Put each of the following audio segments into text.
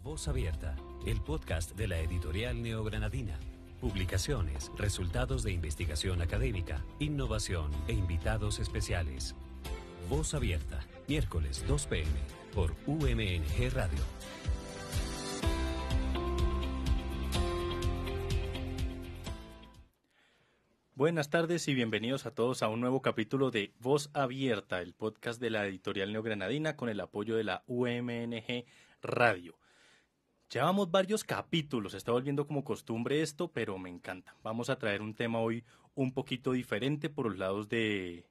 Voz Abierta, el podcast de la editorial Neogranadina. Publicaciones, resultados de investigación académica, innovación e invitados especiales. Voz Abierta, miércoles 2 p.m. por UMNG Radio. Buenas tardes y bienvenidos a todos a un nuevo capítulo de Voz Abierta, el podcast de la editorial Neogranadina con el apoyo de la UMNG Radio. Llevamos varios capítulos, está volviendo como costumbre esto, pero me encanta. Vamos a traer un tema hoy un poquito diferente por los lados de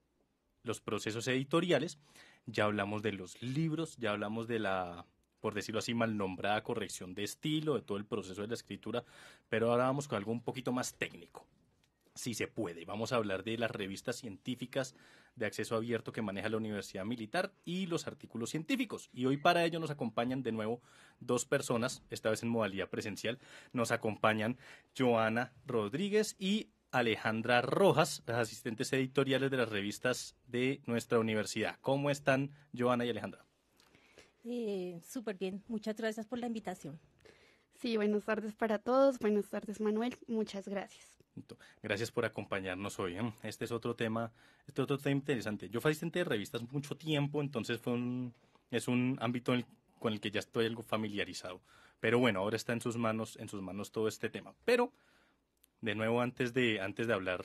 los procesos editoriales. Ya hablamos de los libros, ya hablamos de la, por decirlo así, mal nombrada corrección de estilo, de todo el proceso de la escritura, pero ahora vamos con algo un poquito más técnico. Si se puede, vamos a hablar de las revistas científicas de acceso abierto que maneja la Universidad Militar y los artículos científicos. Y hoy para ello nos acompañan de nuevo dos personas, esta vez en modalidad presencial. Nos acompañan Joana Rodríguez y Alejandra Rojas, las asistentes editoriales de las revistas de nuestra universidad. ¿Cómo están, Joana y Alejandra? Súper bien, muchas gracias por la invitación. Sí, buenas tardes para todos. Buenas tardes, Manuel. Muchas gracias. Gracias por acompañarnos hoy. Este es otro tema interesante. Yo fui asistente de revistas mucho tiempo, entonces es un ámbito con el que ya estoy algo familiarizado. Pero bueno, ahora está en sus manos todo este tema. Pero, de nuevo, antes de hablar,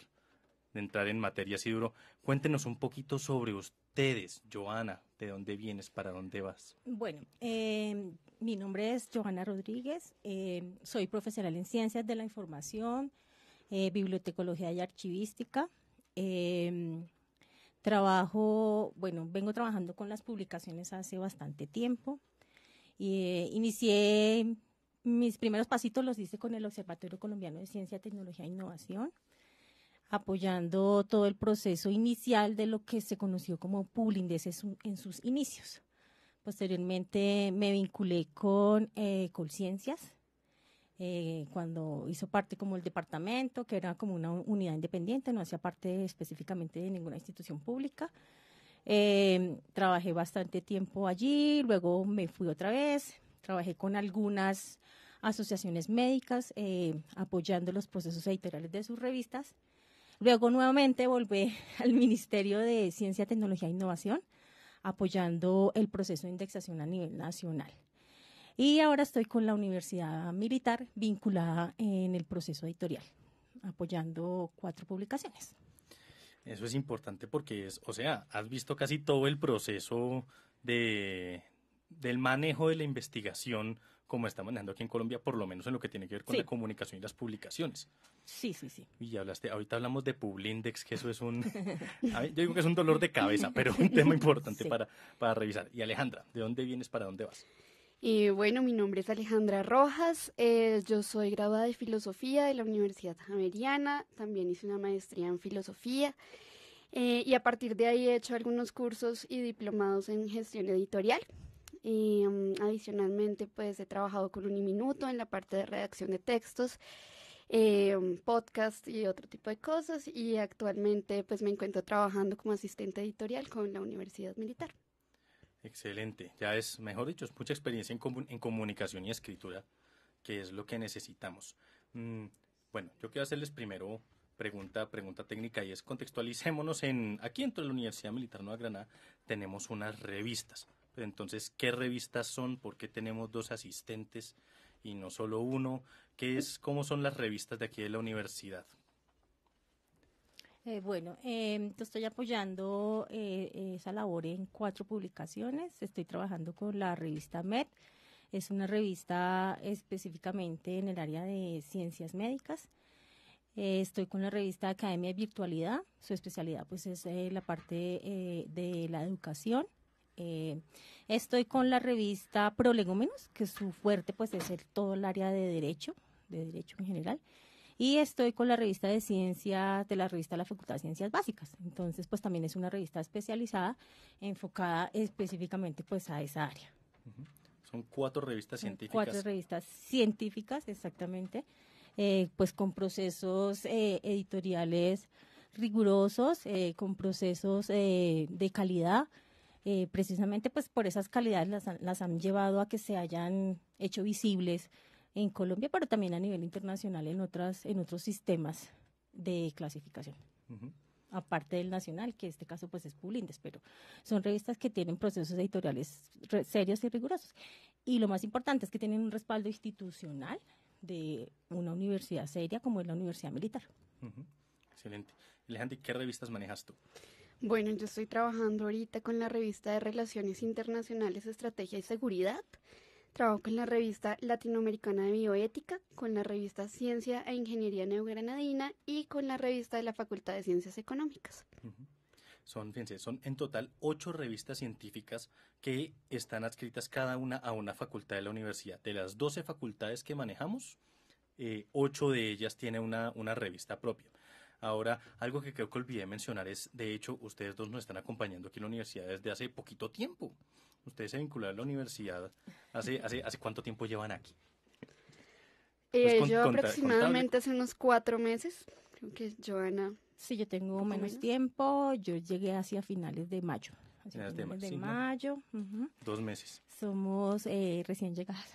de entrar en materia así duro, cuéntenos un poquito sobre ustedes. Joana, ¿de dónde vienes? ¿Para dónde vas? Bueno, mi nombre es Joana Rodríguez, soy profesional en Ciencias de la Información, Bibliotecología y Archivística. Vengo trabajando con las publicaciones hace bastante tiempo. Inicié mis primeros pasitos, los hice con el Observatorio Colombiano de Ciencia, Tecnología e Innovación, apoyando todo el proceso inicial de lo que se conoció como Publindex en sus inicios. Posteriormente me vinculé con Colciencias, cuando hizo parte como el departamento, que era como una unidad independiente, no hacía parte específicamente de ninguna institución pública. Trabajé bastante tiempo allí, luego me fui otra vez, trabajé con algunas asociaciones médicas, apoyando los procesos editoriales de sus revistas. Luego nuevamente volví al Ministerio de Ciencia, Tecnología e Innovación, apoyando el proceso de indexación a nivel nacional. Y ahora estoy con la Universidad Militar vinculada en el proceso editorial, apoyando 4 publicaciones. Eso es importante porque has visto casi todo el proceso del manejo de la investigación como está manejando aquí en Colombia, por lo menos en lo que tiene que ver con la comunicación y las publicaciones. Sí. Y ahorita hablamos de Publindex, que eso es yo digo que es un dolor de cabeza, pero un tema importante para revisar. Y Alejandra, ¿de dónde vienes, para dónde vas? Bueno, mi nombre es Alejandra Rojas, yo soy graduada de Filosofía de la Universidad Javeriana, también hice una maestría en Filosofía y a partir de ahí he hecho algunos cursos y diplomados en Gestión Editorial. Y adicionalmente pues he trabajado con Uniminuto en la parte de redacción de textos, podcast y otro tipo de cosas, y actualmente pues me encuentro trabajando como asistente editorial con la Universidad Militar. Excelente, ya es, mejor dicho, es mucha experiencia en comunicación y escritura, que es lo que necesitamos. Bueno, yo quiero hacerles primero pregunta técnica, y es contextualicémonos aquí dentro de la Universidad Militar Nueva Granada tenemos unas revistas. Entonces, ¿qué revistas son? ¿Por qué tenemos 2 asistentes y no solo uno? ¿Cómo son las revistas de aquí de la universidad? Estoy apoyando esa labor en 4 publicaciones. Estoy trabajando con la revista MED. Es una revista específicamente en el área de ciencias médicas. Estoy con la revista Academia y Virtualidad. Su especialidad pues es la parte de la educación. Estoy con la revista Prolegómenos, que su fuerte pues es todo el área de derecho en general. Y estoy con la revista de ciencias, de la revista de la Facultad de Ciencias Básicas. Entonces, pues también es una revista especializada, enfocada específicamente pues a esa área. Son 4 revistas científicas. 4 revistas científicas, exactamente, pues con procesos editoriales rigurosos, con procesos de calidad, precisamente pues por esas calidades las han llevado a que se hayan hecho visibles en Colombia, pero también a nivel internacional en otros sistemas de clasificación. Ujú. Aparte del nacional, que en este caso pues es Publindes, pero son revistas que tienen procesos editoriales serios y rigurosos. Y lo más importante es que tienen un respaldo institucional de una universidad seria como es la Universidad Militar. Ujú. Excelente. Alejandra, ¿qué revistas manejas tú? Bueno, yo estoy trabajando ahorita con la revista de Relaciones Internacionales, Estrategia y Seguridad. Trabajo con la revista Latinoamericana de Bioética, con la revista Ciencia e Ingeniería Neogranadina y con la revista de la Facultad de Ciencias Económicas. Son, fíjense, son en total 8 revistas científicas que están adscritas cada una a una facultad de la universidad. De las 12 facultades que manejamos, 8 de ellas tienen una revista propia. Ahora, algo que creo que olvidé mencionar es, de hecho, ustedes dos nos están acompañando aquí en la universidad desde hace poquito tiempo. Ustedes se vincularon a la universidad. ¿Hace cuánto tiempo llevan aquí? Yo aproximadamente hace unos 4 meses, creo que Joana. Sí, yo tengo menos tiempo, yo llegué hacia finales de mayo. Finales de mayo. Uh-huh. 2 meses. Somos recién llegadas,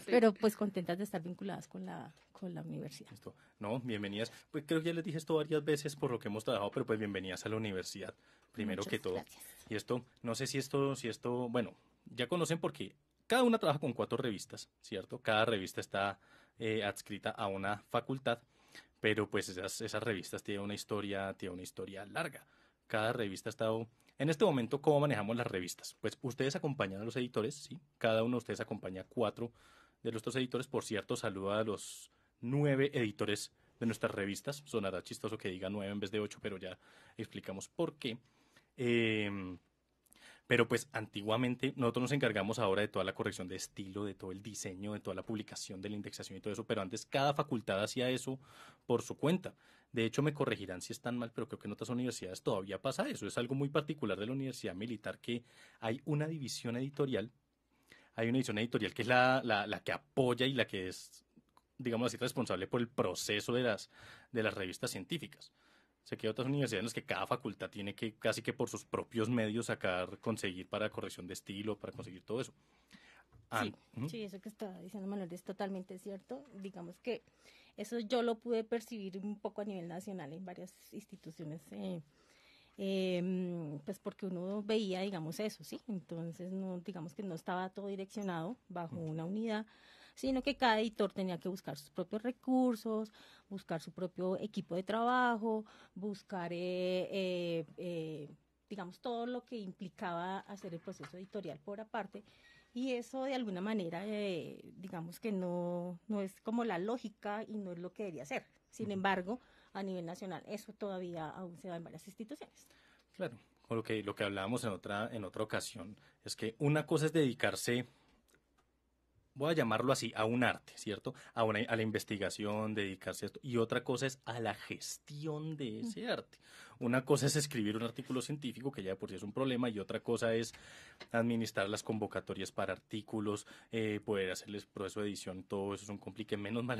pero pues contentas de estar vinculadas con la universidad. Listo. No, bienvenidas. Pues creo que ya les dije esto varias veces por lo que hemos trabajado, pero pues bienvenidas a la universidad, primero Muchas que todo. Gracias. Y esto, no sé si esto, bueno, ya conocen porque cada una trabaja con 4 revistas, ¿cierto? Cada revista está adscrita a una facultad, pero pues esas revistas tienen una historia larga. Cada revista ha estado... En este momento, ¿cómo manejamos las revistas? Pues ustedes acompañan a los editores, ¿sí? Cada uno de ustedes acompaña a 4 de nuestros editores. Por cierto, saluda a los 9 editores de nuestras revistas. Sonará chistoso que diga 9 en vez de 8, pero ya explicamos por qué. Pero pues antiguamente nosotros nos encargamos ahora de toda la corrección de estilo, de todo el diseño, de toda la publicación, de la indexación y todo eso, pero antes cada facultad hacía eso por su cuenta. De hecho, me corregirán si están mal, pero creo que en otras universidades todavía pasa eso. Es algo muy particular de la Universidad Militar, que hay una división editorial. Hay una división editorial que es la que apoya y la que es, digamos así, responsable por el proceso de las revistas científicas. Sé que hay otras universidades en las que cada facultad tiene que, casi que por sus propios medios, conseguir para corrección de estilo, para conseguir todo eso. Sí, eso que está diciendo Manuel es totalmente cierto. Digamos que eso yo lo pude percibir un poco a nivel nacional en varias instituciones, pues porque uno veía, digamos, eso, ¿sí? Entonces, no, digamos que no estaba todo direccionado bajo una unidad, sino que cada editor tenía que buscar sus propios recursos, buscar su propio equipo de trabajo, buscar, digamos, todo lo que implicaba hacer el proceso editorial por aparte. Y eso de alguna manera, digamos que no es como la lógica y no es lo que debería ser. Sin embargo, a nivel nacional, eso todavía aún se da en varias instituciones. Claro, con lo que hablábamos en otra ocasión, es que una cosa es dedicarse, voy a llamarlo así, a un arte, ¿cierto? A la investigación, dedicarse a esto, y otra cosa es a la gestión de ese arte. Una cosa es escribir un artículo científico, que ya de por sí es un problema, y otra cosa es administrar las convocatorias para artículos, poder hacerles proceso de edición, todo eso es un complique. Menos mal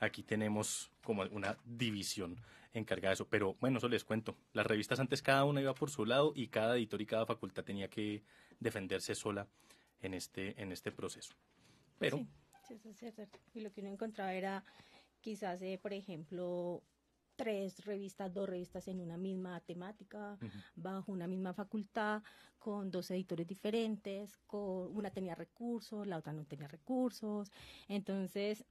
aquí tenemos como una división encargada de eso. Pero bueno, eso les cuento. Las revistas antes cada una iba por su lado y cada editor y cada facultad tenía que defenderse sola en este proceso. Pero sí, eso es cierto. Y lo que uno encontraba era quizás, por ejemplo, 2 revistas en una misma temática, bajo una misma facultad, con 2 editores diferentes, una tenía recursos, la otra no tenía recursos. Entonces,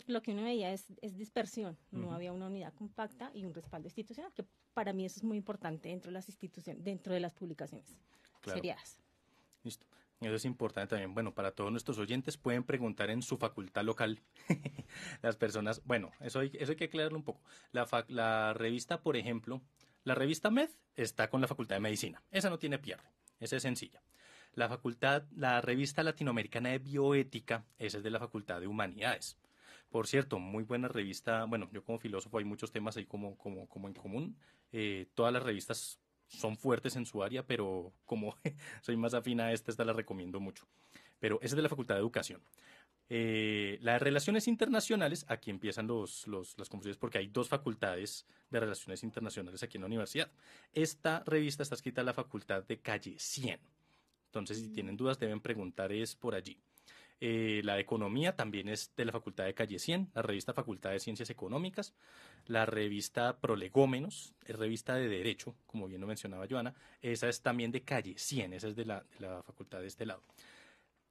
lo que uno veía es dispersión, no había una unidad compacta y un respaldo institucional, que para mí eso es muy importante dentro de las instituciones, dentro de las publicaciones seriadas. Listo. Eso es importante también. Bueno, para todos nuestros oyentes pueden preguntar en su facultad local. Las personas, bueno, eso hay que aclararlo un poco. La revista, por ejemplo, la revista MED está con la Facultad de Medicina. Esa no tiene pierde, esa es sencilla. La revista latinoamericana de bioética, esa es de la Facultad de Humanidades. Por cierto, muy buena revista. Bueno, yo como filósofo hay muchos temas ahí como en común. Todas las revistas son fuertes en su área, pero como soy más afín a esta la recomiendo mucho. Pero esa es de la Facultad de Educación. La de Relaciones Internacionales, aquí empiezan las confusiones porque hay 2 facultades de Relaciones Internacionales aquí en la universidad. Esta revista está escrita en la facultad de Calle 100. Entonces, si tienen dudas, deben preguntar es por allí. La de Economía también es de la facultad de Calle 100, la revista Facultad de Ciencias Económicas, la revista Prolegómenos, es revista de Derecho, como bien lo mencionaba Joana, esa es también de Calle 100, esa es de la facultad de este lado.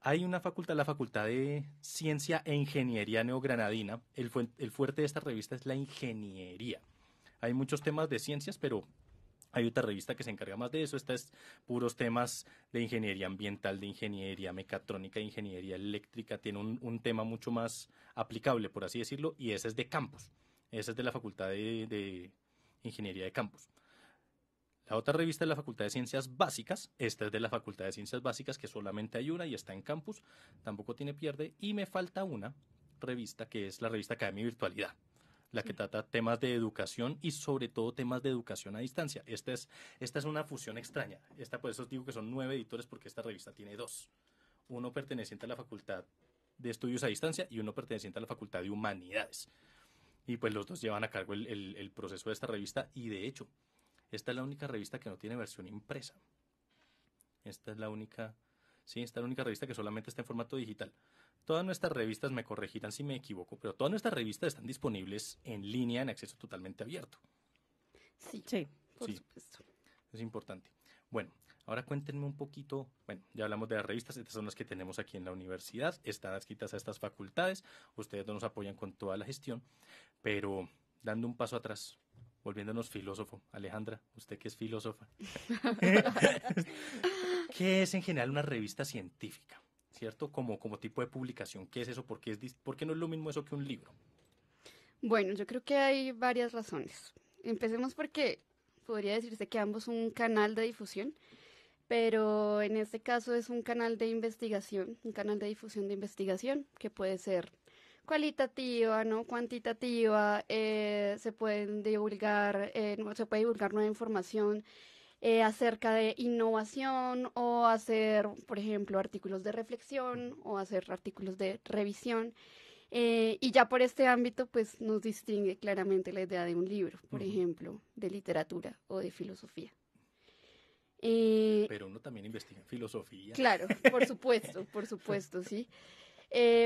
Hay una facultad, la Facultad de Ciencia e Ingeniería Neogranadina. El fuerte de esta revista es la ingeniería. Hay muchos temas de ciencias, pero hay otra revista que se encarga más de eso. Esta es puros temas de ingeniería ambiental, de ingeniería mecatrónica, de ingeniería eléctrica. Tiene un tema mucho más aplicable, por así decirlo, y ese es de campus. Esa es de la Facultad de Ingeniería de Campus. La otra revista es la Facultad de Ciencias Básicas. Esta es de la Facultad de Ciencias Básicas, que solamente hay una y está en campus. Tampoco tiene pierde. Y me falta una revista, que es la revista Academia y Virtualidad, la que trata temas de educación y sobre todo temas de educación a distancia. Esta es una fusión extraña. Por eso os digo que son 9 editores, porque esta revista tiene 2. Uno perteneciente a la Facultad de Estudios a Distancia y uno perteneciente a la Facultad de Humanidades. Y pues los 2 llevan a cargo el proceso de esta revista, y de hecho, esta es la única revista que no tiene versión impresa. Esta es la única revista que solamente está en formato digital. Todas nuestras revistas, me corregirán si me equivoco, pero todas nuestras revistas están disponibles en línea en acceso totalmente abierto. Sí, por supuesto. Es importante. Bueno, ahora cuéntenme un poquito. Bueno, ya hablamos de las revistas, estas son las que tenemos aquí en la universidad, están adscritas a estas facultades, ustedes nos apoyan con toda la gestión, pero dando un paso atrás, volviéndonos filósofo. Alejandra, usted que es filósofa. ¿Qué es en general una revista científica? ¿Cierto? Como tipo de publicación. ¿Qué es eso? ¿Por qué no es lo mismo eso que un libro? Bueno, yo creo que hay varias razones. Empecemos porque podría decirse que ambos son un canal de difusión, pero en este caso es un canal de investigación, un canal de difusión de investigación que puede ser cualitativa, ¿no? Cuantitativa, se puede divulgar nueva información acerca de innovación, o hacer, por ejemplo, artículos de reflexión o hacer artículos de revisión. Y ya por este ámbito, pues nos distingue claramente la idea de un libro, por ejemplo, de literatura o de filosofía. Pero uno también investiga en filosofía. Claro, por supuesto, sí.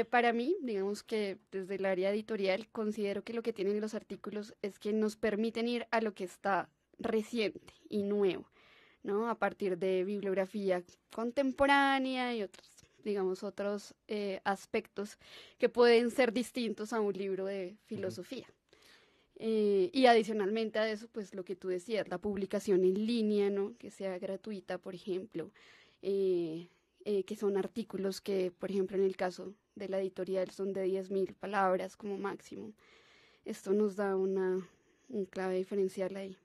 Para mí, digamos que desde el área editorial considero que lo que tienen los artículos es que nos permiten ir a lo que está reciente y nuevo, ¿no? A partir de bibliografía contemporánea y otros aspectos que pueden ser distintos a un libro de filosofía. Y adicionalmente a eso, pues lo que tú decías, la publicación en línea, ¿no? Que sea gratuita, por ejemplo, que son artículos que, por ejemplo, en el caso de la editorial son de 10.000 palabras como máximo. Esto nos da un clave diferencial ahí.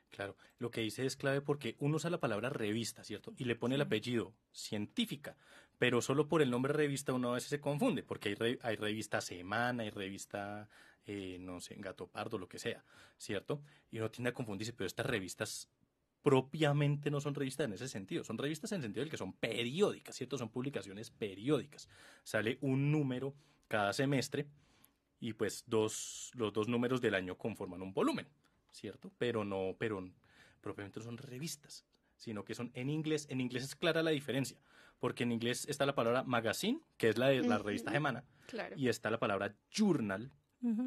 Claro, lo que dice es clave porque uno usa la palabra revista, ¿cierto? Y le pone el apellido científica, pero solo por el nombre revista uno a veces se confunde, porque hay revista Semana, hay revista, no sé, Gato Pardo, lo que sea, ¿cierto? Y uno tiende a confundirse, pero estas revistas propiamente no son revistas en ese sentido, son revistas en el sentido de que son periódicas, ¿cierto? Son publicaciones periódicas. Sale un número cada semestre y pues los 2 números del año conforman un volumen, ¿cierto? Pero propiamente no son revistas, sino que son en inglés. En inglés es clara la diferencia, porque en inglés está la palabra magazine, que es la de la revista Semana, claro. Y está la palabra journal,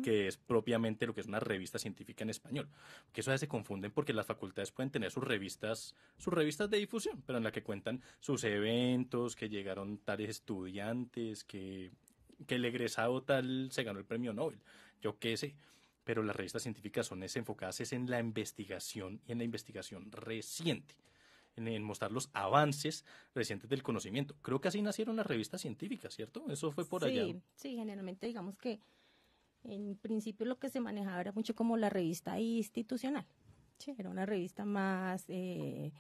que es propiamente lo que es una revista científica en español. Que eso a veces se confunden porque las facultades pueden tener sus revistas de difusión, pero en la que cuentan sus eventos, que llegaron tales estudiantes, que el egresado tal se ganó el premio Nobel, yo qué sé. Pero las revistas científicas son enfocadas en la investigación y en la investigación reciente, en mostrar los avances recientes del conocimiento. Creo que así nacieron las revistas científicas, ¿cierto? Eso fue por allá. Sí, generalmente digamos que en principio lo que se manejaba era mucho como la revista institucional. Sí, era una revista más de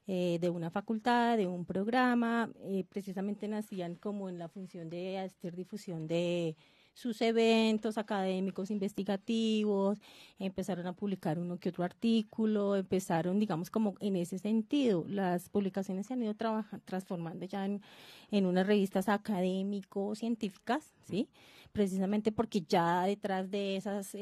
una facultad, de un programa. Precisamente nacían como en la función de hacer difusión de sus eventos académicos, investigativos, empezaron a publicar uno que otro artículo, empezaron, digamos, como en ese sentido. Las publicaciones se han ido transformando ya en unas revistas académico-científicas, ¿sí? Precisamente porque ya detrás de esas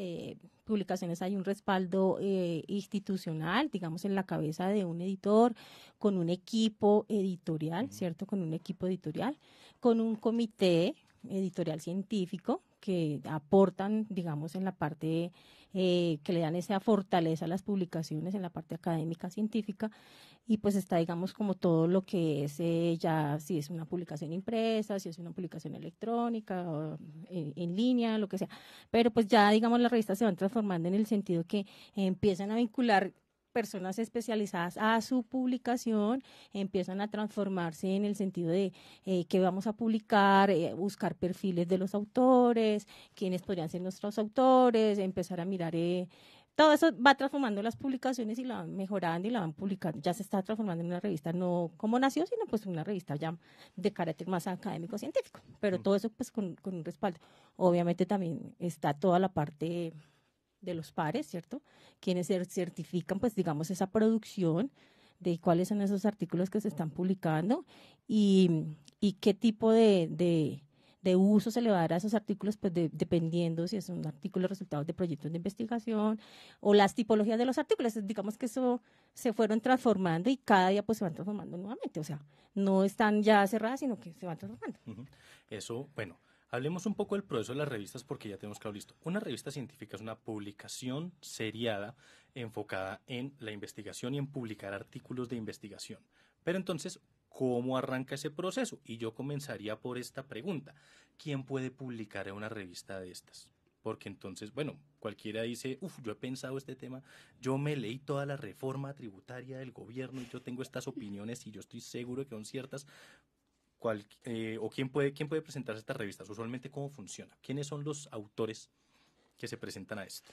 publicaciones hay un respaldo institucional, digamos, en la cabeza de un editor, con un equipo editorial, ¿cierto? Con un equipo editorial, con un comité editorial científico que aportan, digamos, en la parte que le dan esa fortaleza a las publicaciones en la parte académica científica, y pues está, digamos, como todo lo que es ya, si es una publicación impresa, si es una publicación electrónica, o en línea, lo que sea, pero pues ya, digamos, las revistas se van transformando en el sentido que empiezan a vincular personas especializadas a su publicación, empiezan a transformarse en el sentido de qué vamos a publicar, buscar perfiles de los autores, quiénes podrían ser nuestros autores, empezar a mirar, todo eso va transformando las publicaciones y la van mejorando y la van publicando. Ya se está transformando en una revista no como nació, sino pues una revista ya de carácter más académico-científico, pero todo eso pues con un respaldo. Obviamente también está toda la parte de los pares, ¿cierto? Quienes certifican, pues, digamos, esa producción de cuáles son esos artículos que se están publicando y qué tipo de uso se le va a dar a esos artículos, pues, dependiendo si es un artículo resultado de proyectos de investigación o las tipologías de los artículos. Digamos que eso se fueron transformando y cada día, pues, se van transformando nuevamente. O sea, no están ya cerradas, sino que se van transformando. Eso, bueno. Hablemos un poco del proceso de las revistas porque ya tenemos claro listo. Una revista científica es una publicación seriada enfocada en la investigación y en publicar artículos de investigación. Pero entonces, ¿cómo arranca ese proceso? Y yo comenzaría por esta pregunta. ¿Quién puede publicar en una revista de estas? Porque entonces, bueno, cualquiera dice, yo he pensado este tema, yo me leí toda la reforma tributaria del gobierno y yo tengo estas opiniones y yo estoy seguro que son ciertas. ¿O quién puede presentarse a estas revistas? Usualmente, ¿cómo funciona? ¿Quiénes son los autores que se presentan a esto?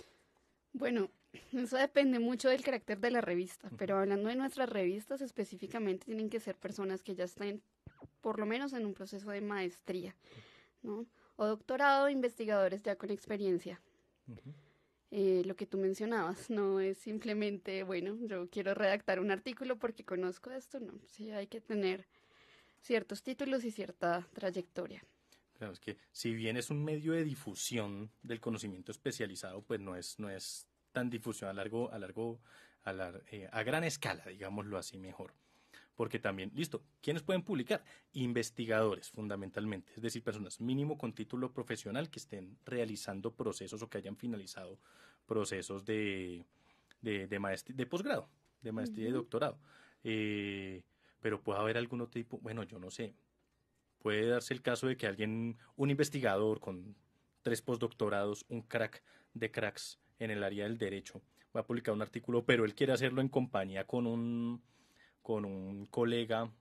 Bueno, eso depende mucho del carácter de la revista, pero hablando de nuestras revistas específicamente tienen que ser personas que ya estén por lo menos en un proceso de maestría, ¿no? O doctorado, investigadores ya con experiencia. Lo que tú mencionabas, no es simplemente, bueno, yo quiero redactar un artículo porque conozco esto, no, sí hay que tener ciertos títulos y cierta trayectoria. Claro, es que si bien es un medio de difusión del conocimiento especializado, pues no es tan difusión a gran escala, digámoslo así mejor. Porque también, listo, ¿quiénes pueden publicar? Investigadores, fundamentalmente, es decir, personas mínimo con título profesional que estén realizando procesos o que hayan finalizado procesos de posgrado, de maestría y doctorado. Pero puede haber algún otro tipo, bueno, yo no sé, puede darse el caso de que un investigador con 3 postdoctorados, un crack de cracks en el área del derecho, va a publicar un artículo, pero él quiere hacerlo en compañía con un colega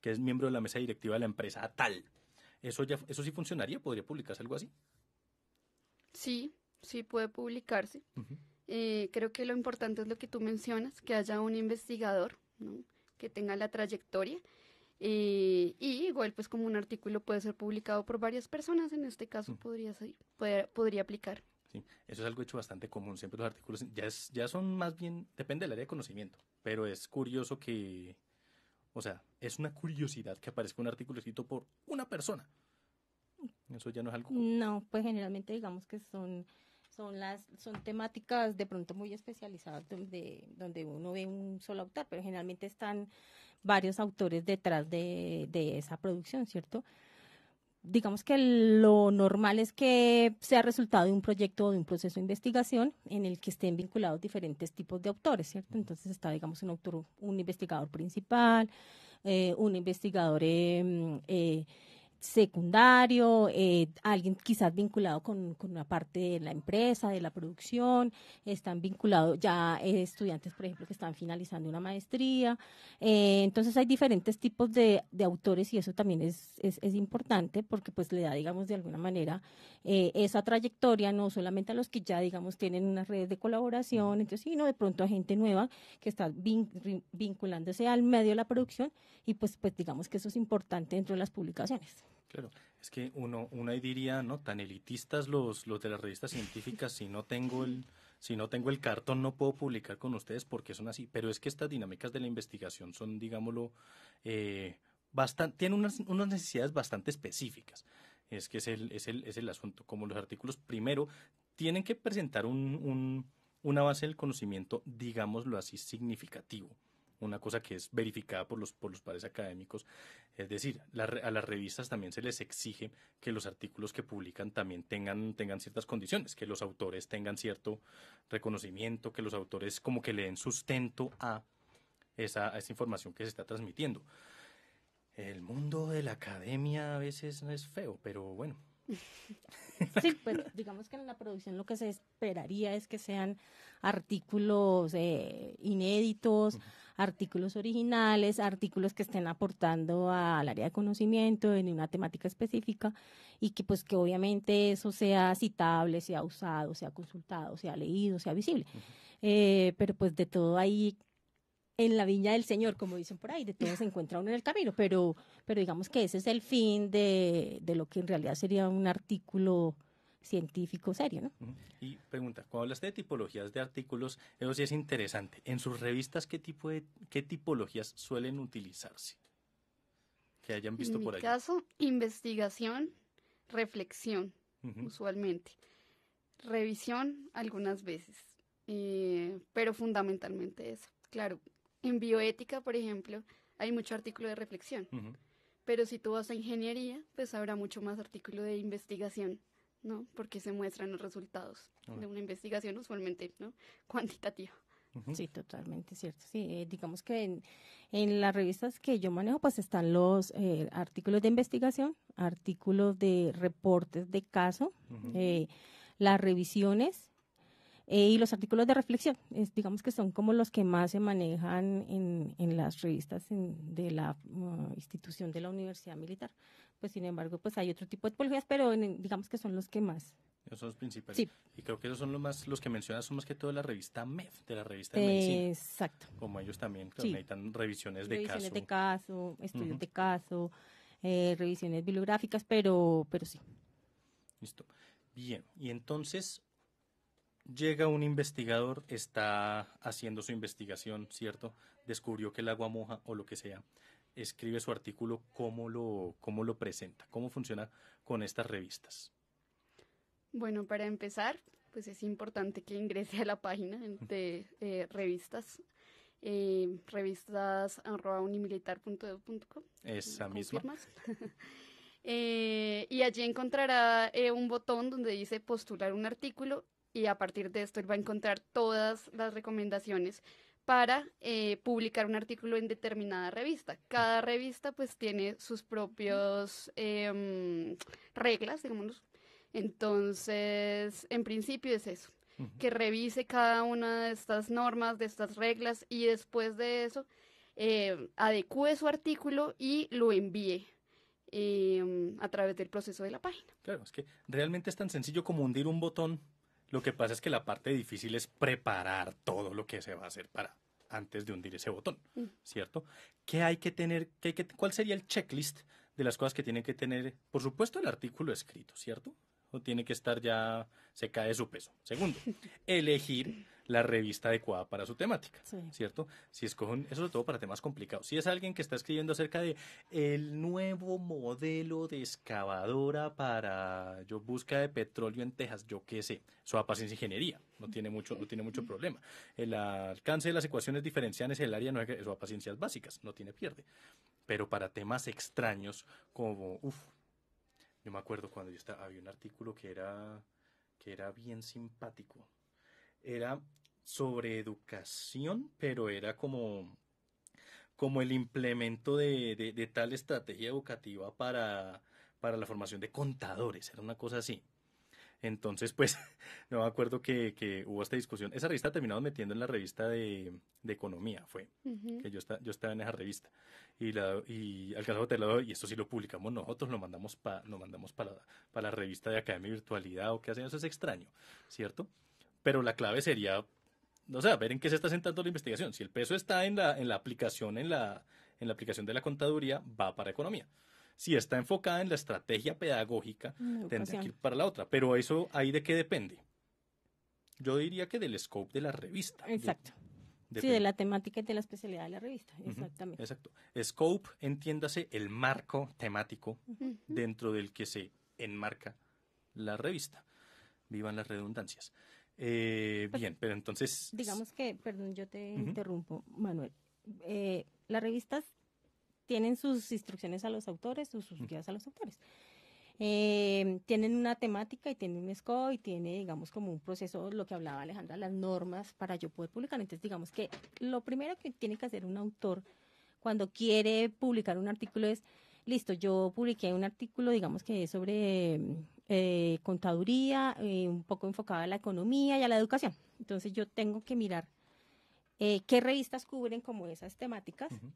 que es miembro de la mesa directiva de la empresa tal. ¿Eso sí funcionaría? ¿Podría publicarse algo así? Sí puede publicarse. Creo que lo importante es lo que tú mencionas, que haya un investigador, ¿no?, que tenga la trayectoria, y igual pues como un artículo puede ser publicado por varias personas, en este caso podría aplicar. Sí, eso es algo hecho bastante común, siempre los artículos ya son más bien, depende del área de conocimiento, pero es curioso es una curiosidad que aparezca un artículo escrito por una persona. Eso ya no es algo común. No, pues generalmente digamos que son temáticas de pronto muy especializadas donde uno ve un solo autor, pero generalmente están varios autores detrás de esa producción, ¿cierto? Digamos que lo normal es que sea resultado de un proyecto o de un proceso de investigación en el que estén vinculados diferentes tipos de autores, ¿cierto? Entonces está, digamos, un investigador principal, un investigador secundario, alguien quizás vinculado con una parte de la empresa, de la producción, están vinculados ya estudiantes, por ejemplo, que están finalizando una maestría. Entonces hay diferentes tipos de autores y eso también es importante porque pues le da, digamos, de alguna manera esa trayectoria no solamente a los que ya, digamos, tienen unas redes de colaboración, entonces, sino de pronto a gente nueva que está vinculándose al medio de la producción y pues digamos que eso es importante dentro de las publicaciones. Claro, es que uno ahí diría, ¿no? Tan elitistas los de las revistas científicas, si no tengo el cartón no puedo publicar con ustedes porque son así. Pero es que estas dinámicas de la investigación son, digámoslo, tienen unas necesidades bastante específicas. Es que es el asunto. Como los artículos, primero, tienen que presentar una base del conocimiento, digámoslo así, significativo. Una cosa que es verificada por los pares académicos. Es decir, a las revistas también se les exige que los artículos que publican también tengan ciertas condiciones, que los autores tengan cierto reconocimiento, que los autores como que le den sustento a esa información que se está transmitiendo. El mundo de la academia a veces no es feo, pero bueno. Sí, pues digamos que en la producción lo que se esperaría es que sean artículos inéditos, artículos originales, artículos que estén aportando al área de conocimiento en una temática específica y que pues que obviamente eso sea citable, sea usado, sea consultado, sea leído, sea visible. Pero pues de todo ahí en la viña del Señor, como dicen por ahí, de todo se encuentra uno en el camino, pero digamos que ese es el fin de lo que en realidad sería un artículo científico serio, ¿no? Y pregunta, cuando hablaste de tipologías de artículos, eso sí es interesante. En sus revistas, ¿qué tipologías suelen utilizarse? Que hayan visto por ahí. En mi caso, investigación, reflexión, usualmente. Revisión, algunas veces, pero fundamentalmente eso. Claro, en bioética, por ejemplo, hay mucho artículo de reflexión, pero si tú vas a ingeniería, pues habrá mucho más artículo de investigación, ¿no? Porque se muestran los resultados de una investigación usualmente, ¿no? Cuantitativa. Sí, totalmente cierto. Sí, digamos que en las revistas que yo manejo, pues están los artículos de investigación, artículos de reportes de caso, las revisiones, y los artículos de reflexión, digamos que son como los que más se manejan en las revistas de la institución de la Universidad Militar. Pues sin embargo, pues hay otro tipo de tipologías, pero digamos que son los que más. Esos son los principales. Sí. Y creo que esos son los que mencionas, son más que todo de la revista MED, de la revista de medicina. Exacto. Como ellos también necesitan revisiones de caso. Revisiones de caso, estudios de caso, revisiones bibliográficas, pero sí. Listo. Bien, y entonces llega un investigador, está haciendo su investigación, ¿cierto? Descubrió que el agua moja o lo que sea. Escribe su artículo, ¿cómo lo presenta? ¿Cómo funciona con estas revistas? Bueno, para empezar, pues es importante que ingrese a la página de revistas, revistas@unimilitar.edu.co. Esa misma. Y allí encontrará un botón donde dice postular un artículo y a partir de esto él va a encontrar todas las recomendaciones para publicar un artículo en determinada revista. Cada revista pues tiene sus propios reglas, digamos. Entonces, en principio es eso, que revise cada una de estas normas, de estas reglas y después de eso adecúe su artículo y lo envíe a través del proceso de la página. Claro, es que realmente es tan sencillo como hundir un botón. Lo que pasa es que la parte difícil es preparar todo lo que se va a hacer antes de hundir ese botón, ¿cierto? ¿Qué hay que tener? ¿Cuál sería el checklist de las cosas que tienen que tener? Por supuesto, el artículo escrito, ¿cierto? O tiene que estar ya, se cae de su peso. Segundo, elegir la revista adecuada para su temática, ¿cierto? Si escogen, eso sobre todo para temas complicados. Si es alguien que está escribiendo acerca de el nuevo modelo de excavadora para búsqueda de petróleo en Texas, yo qué sé, eso va para ciencia e ingeniería, no tiene mucho problema. El alcance de las ecuaciones diferenciales en el área, eso va para ciencias básicas, no tiene pierde. Pero para temas extraños como, yo me acuerdo cuando había un artículo que era bien simpático. Era sobre educación, pero era como el implemento de tal estrategia educativa para la formación de contadores, era una cosa así. Entonces, pues, no me acuerdo que hubo esta discusión. Esa revista terminamos metiendo en la revista de economía, que yo estaba en esa revista. Y alcanzamos a tenerlo, y esto sí lo publicamos nosotros, lo mandamos para la revista de Academia y Virtualidad, o qué hacen, eso es extraño, ¿cierto? Pero la clave sería, ver en qué se está sentando la investigación. Si el peso está en la aplicación, en la aplicación de la contaduría, va para economía. Si está enfocada en la estrategia pedagógica, tendría educación. que ir para la otra. Pero eso, ¿ahí de qué depende? Yo diría que del scope de la revista. Exacto. Sí, Depende. de la temática y de la especialidad de la revista, Ujú, exactamente. exacto. Scope, entiéndase el marco temático Ujú. dentro del que se enmarca la revista. Vivan las redundancias. Bien, pero entonces... Digamos que, perdón, yo te Ujú. interrumpo, Manuel. Las revistas tienen sus instrucciones a los autores, sus guías a los autores. Tienen una temática y tienen un scope y tiene, digamos, como un proceso, lo que hablaba Alejandra, las normas para yo poder publicar. Entonces, digamos que lo primero que tiene que hacer un autor cuando quiere publicar un artículo es, listo, yo publiqué un artículo, digamos que es sobre contaduría, un poco enfocado a la economía y a la educación. Entonces, yo tengo que mirar qué revistas cubren como esas temáticas Ujú.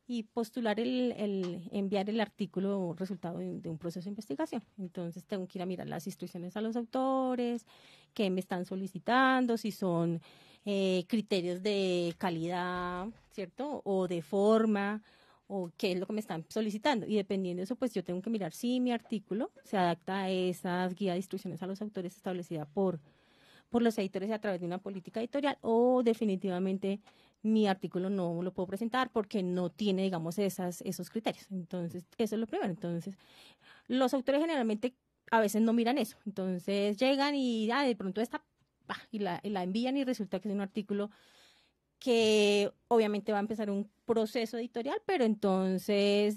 y postular enviar el artículo resultado de un proceso de investigación. Entonces tengo que ir a mirar las instrucciones a los autores, qué me están solicitando, si son criterios de calidad, ¿cierto? O de forma, o qué es lo que me están solicitando. Y dependiendo de eso, pues yo tengo que mirar si mi artículo se adapta a esas guías de instrucciones a los autores establecida por los editores a través de una política editorial o definitivamente mi artículo no lo puedo presentar porque no tiene, digamos, esos criterios. Entonces, eso es lo primero. Entonces, los autores generalmente a veces no miran eso. Entonces, llegan y de pronto y la envían y resulta que es un artículo que obviamente va a empezar un proceso editorial, pero entonces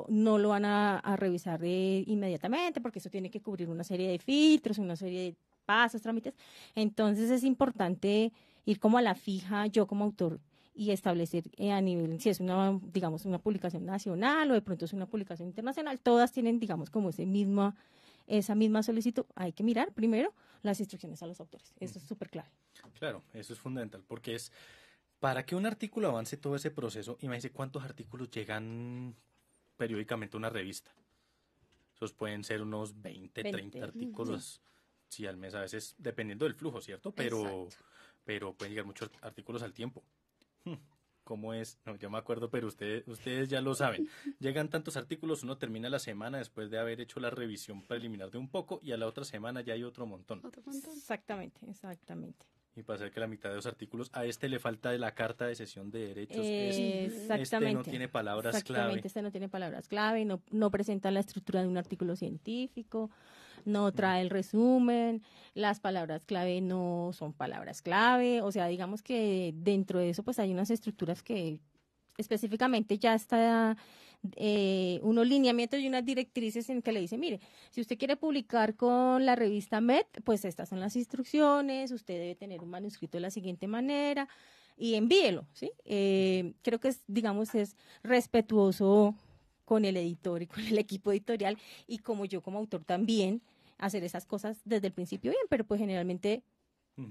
no lo van a revisar inmediatamente porque eso tiene que cubrir una serie de filtros, una serie de pasos, trámites. Entonces es importante ir como a la fija, yo como autor, y establecer a nivel, si es una, digamos, una publicación nacional o de pronto es una publicación internacional, todas tienen, digamos, como esa misma solicitud. Hay que mirar primero las instrucciones a los autores. Eso es súper clave. Claro, eso es fundamental porque es para que un artículo avance todo ese proceso. Imagínense cuántos artículos llegan periódicamente a una revista. Esos pueden ser unos 20, 30 artículos, sí, al mes, a veces dependiendo del flujo, ¿cierto? Pero pueden llegar muchos artículos al tiempo. ¿Cómo es? No, yo me acuerdo, pero ustedes ya lo saben. Llegan tantos artículos, uno termina la semana después de haber hecho la revisión preliminar de un poco y a la otra semana ya hay otro montón. Otro montón. Exactamente. Y pasa que la mitad de los artículos, a este le falta de la carta de cesión de derechos. Exactamente. Este no tiene palabras clave. Este no tiene palabras clave, no presenta la estructura de un artículo científico, no trae el resumen, las palabras clave no son palabras clave, o sea, digamos que dentro de eso pues hay unas estructuras que específicamente ya está unos lineamientos y unas directrices en que le dice, mire, si usted quiere publicar con la revista MET, pues estas son las instrucciones, usted debe tener un manuscrito de la siguiente manera y envíelo, ¿sí? Creo que es respetuoso con el editor y con el equipo editorial y como yo como autor también hacer esas cosas desde el principio bien, pero pues generalmente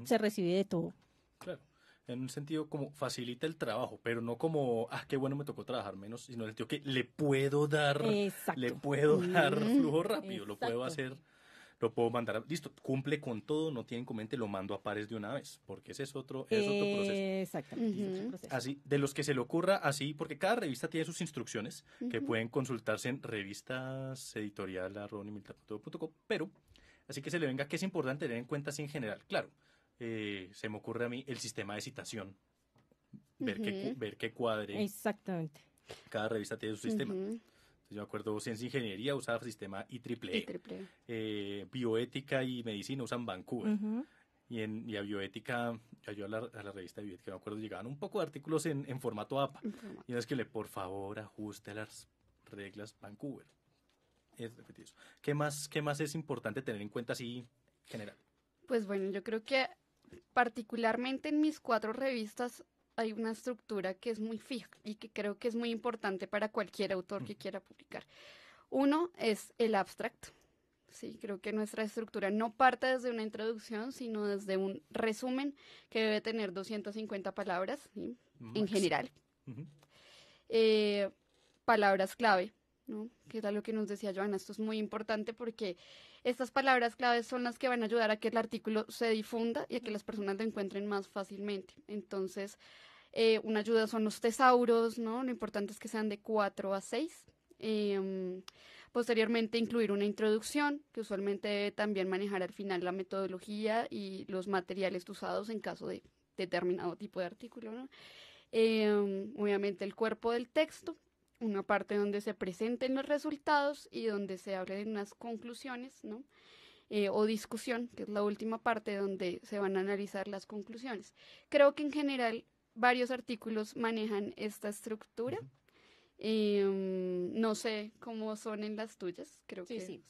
se recibe de todo. Claro. En un sentido como facilita el trabajo, pero no como, qué bueno me tocó trabajar menos, sino en el sentido que le puedo dar flujo rápido, lo puedo hacer, lo puedo mandar, listo, cumple con todo, no tiene inconveniente, lo mando a pares de una vez, porque ese es otro proceso. Exactamente, es otro proceso. Así, de los que se le ocurra, así, porque cada revista tiene sus instrucciones que pueden consultarse en revistaseditorial@unimiltar.com, pero así que se le venga que es importante tener en cuenta así en general, claro. Se me ocurre a mí el sistema de citación, ver qué cuadre. Exactamente. Cada revista tiene su sistema. Entonces, yo me acuerdo, Ciencia e Ingeniería usaba el sistema IEEE. Bioética y Medicina usan Vancouver. Y a Bioética, yo a la revista de Bioética, me acuerdo, llegaban un poco de artículos en formato APA. Y es que por favor, ajuste las reglas Vancouver. Es repetir eso. ¿Qué más es importante tener en cuenta así general? Pues bueno, yo creo que particularmente en mis 4 revistas hay una estructura que es muy fija y que creo que es muy importante para cualquier autor que quiera publicar. Uno es el abstract. Sí, creo que nuestra estructura no parte desde una introducción, sino desde un resumen que debe tener 250 palabras, ¿sí? En general. Palabras clave, ¿no? Que era lo que nos decía Joana. Esto es muy importante porque estas palabras claves son las que van a ayudar a que el artículo se difunda y a que las personas lo encuentren más fácilmente. Entonces, una ayuda son los tesauros, ¿no? Lo importante es que sean de 4 a 6. Posteriormente, incluir una introducción, que usualmente debe también manejar al final la metodología y los materiales usados en caso de determinado tipo de artículo, ¿no? Obviamente el cuerpo del texto, una parte donde se presenten los resultados y donde se hable de unas conclusiones, ¿no? O discusión, que es la última parte donde se van a analizar las conclusiones. Creo que en general varios artículos manejan esta estructura. No sé cómo son en las tuyas, creo que sí.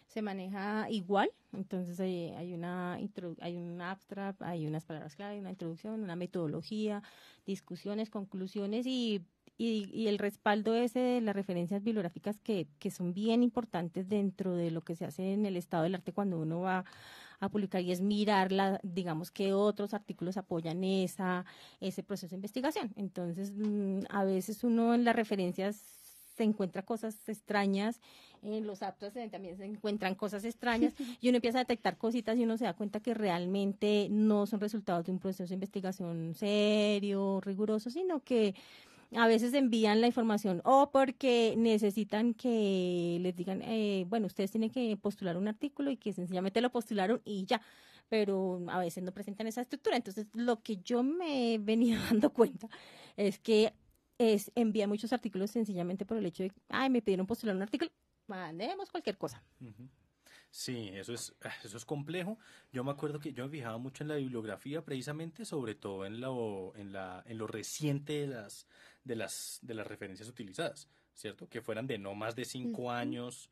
Se maneja igual, entonces hay un abstract, hay unas palabras clave, una introducción, una metodología, discusiones, conclusiones y el respaldo ese de las referencias bibliográficas que son bien importantes dentro de lo que se hace en el estado del arte cuando uno va a publicar, y es mirar digamos que otros artículos apoyan ese proceso de investigación. Entonces, a veces uno en las referencias se encuentra cosas extrañas, en los aptos también se encuentran cosas extrañas y uno empieza a detectar cositas y uno se da cuenta que realmente no son resultados de un proceso de investigación serio, riguroso, sino que a veces envían la información o porque necesitan que les digan, bueno, ustedes tienen que postular un artículo y que sencillamente lo postularon y ya, pero a veces no presentan esa estructura. Entonces, lo que yo me he venido dando cuenta es que envía muchos artículos sencillamente por el hecho de, me pidieron postular un artículo, mandemos cualquier cosa. Uh-huh. Sí, eso es complejo. Yo me acuerdo que yo me fijaba mucho en la bibliografía, precisamente, sobre todo en lo reciente de las referencias utilizadas, ¿cierto? Que fueran de no más de 5 años,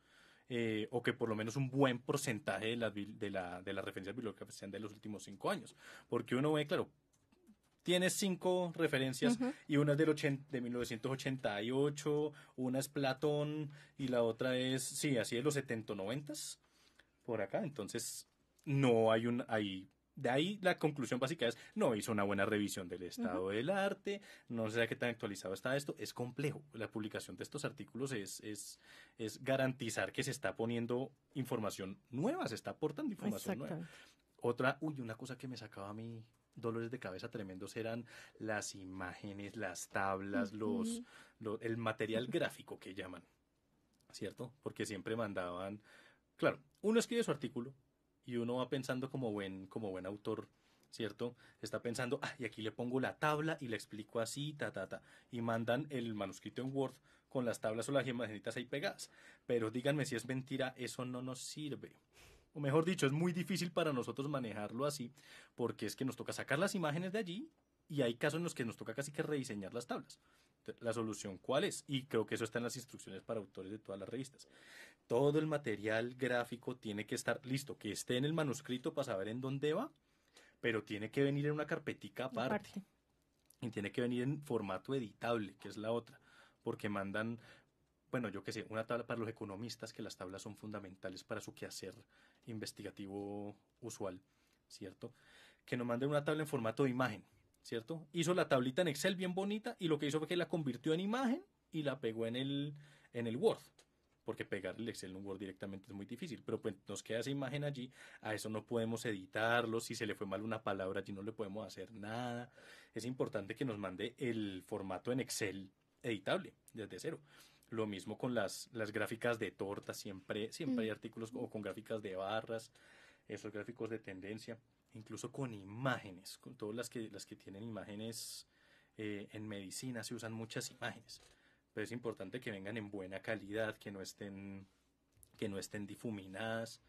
o que por lo menos un buen porcentaje de las referencias bibliográficas sean de los últimos 5 años. Porque uno ve, claro, tienes 5 referencias y una es de 1988, una es Platón y la otra es, sí, así de los 70, 90 por acá. Entonces, no hay de ahí la conclusión básica es, no hizo una buena revisión del estado del arte, no sé qué tan actualizado está esto. Es complejo. La publicación de estos artículos es garantizar que se está poniendo información nueva, se está aportando información nueva. Una cosa que me sacaba a mí dolores de cabeza tremendos eran las imágenes, las tablas, el material gráfico que llaman, ¿cierto? Porque siempre mandaban, claro, uno escribe su artículo y uno va pensando como buen autor, ¿cierto? Está pensando, y aquí le pongo la tabla y le explico así, y mandan el manuscrito en Word con las tablas o las imaginetas ahí pegadas. Pero díganme si es mentira, eso no nos sirve. O mejor dicho, es muy difícil para nosotros manejarlo así, porque es que nos toca sacar las imágenes de allí y hay casos en los que nos toca casi que rediseñar las tablas. ¿La solución cuál es? Y creo que eso está en las instrucciones para autores de todas las revistas. Todo el material gráfico tiene que estar listo, que esté en el manuscrito para saber en dónde va, pero tiene que venir en una carpetica aparte. Y tiene que venir en formato editable, que es la otra, porque mandan, bueno, yo qué sé, una tabla para los economistas, que las tablas son fundamentales para su quehacer investigativo usual, ¿cierto? Que nos manden una tabla en formato de imagen, ¿cierto? Hizo la tablita en Excel bien bonita y lo que hizo fue que la convirtió en imagen y la pegó en el Word, porque pegar el Excel en un Word directamente es muy difícil, pero pues nos queda esa imagen allí, a eso no podemos editarlo, si se le fue mal una palabra allí no le podemos hacer nada. Es importante que nos mande el formato en Excel editable desde cero. Lo mismo con las gráficas de torta, siempre hay artículos con gráficas de barras, esos gráficos de tendencia, incluso con imágenes, con todas las que tienen imágenes. En medicina se usan muchas imágenes, pero es importante que vengan en buena calidad, que no estén difuminadas.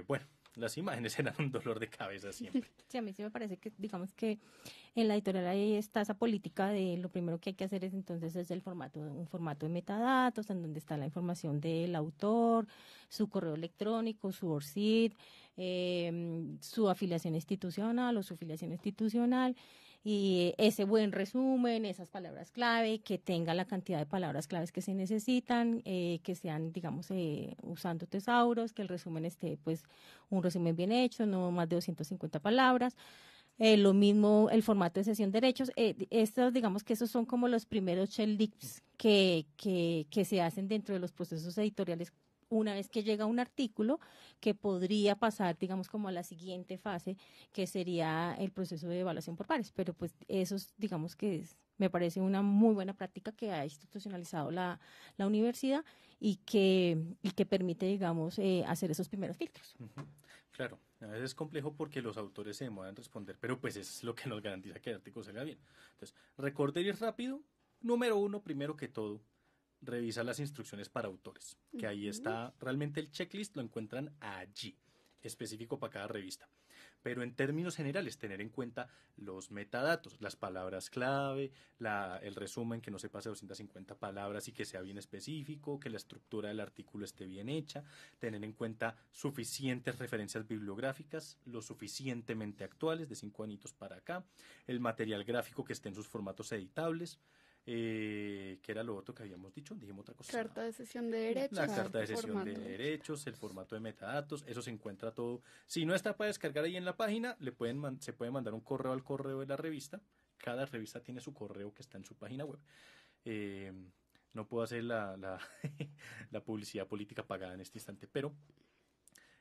Bueno, las imágenes eran un dolor de cabeza siempre. Sí, a mí sí me parece que, digamos que en la editorial ahí está esa política de lo primero que hay que hacer es entonces un formato de metadatos, en donde está la información del autor, su correo electrónico, su ORCID, su afiliación institucional o su filiación institucional, y ese buen resumen, esas palabras clave, que tenga la cantidad de palabras claves que se necesitan, que sean, digamos, usando tesauros, que el resumen esté, pues, un resumen bien hecho, no más de 250 palabras. Lo mismo el formato de sesión de derechos. Estos, digamos que esos son como los primeros shell leaks que se hacen dentro de los procesos editoriales una vez que llega un artículo, que podría pasar, digamos, como a la siguiente fase, que sería el proceso de evaluación por pares. Pero pues esos, digamos que Me parece una muy buena práctica que ha institucionalizado la universidad y que permite, digamos, hacer esos primeros filtros. Ujú. Claro, a veces es complejo porque los autores se demoran en responder, pero pues es lo que nos garantiza que el artículo salga bien. Entonces, recordar y rápido. Número 1, primero que todo, revisa las instrucciones para autores, que ahí está, realmente el checklist lo encuentran allí, específico para cada revista. Pero en términos generales, tener en cuenta los metadatos, las palabras clave, el resumen que no se pase de 250 palabras y que sea bien específico, que la estructura del artículo esté bien hecha, tener en cuenta suficientes referencias bibliográficas, lo suficientemente actuales, de 5 añitos para acá, el material gráfico que esté en sus formatos editables, que era lo otro que habíamos dicho, dijimos otra cosa. Carta de cesión de derechos. La carta de cesión formato. de derechos, el formato de metadatos, eso se encuentra todo. Si no está para descargar ahí en la página, se puede mandar un correo al correo de la revista. Cada revista tiene su correo que está en su página web. No puedo hacer la publicidad política pagada en este instante, pero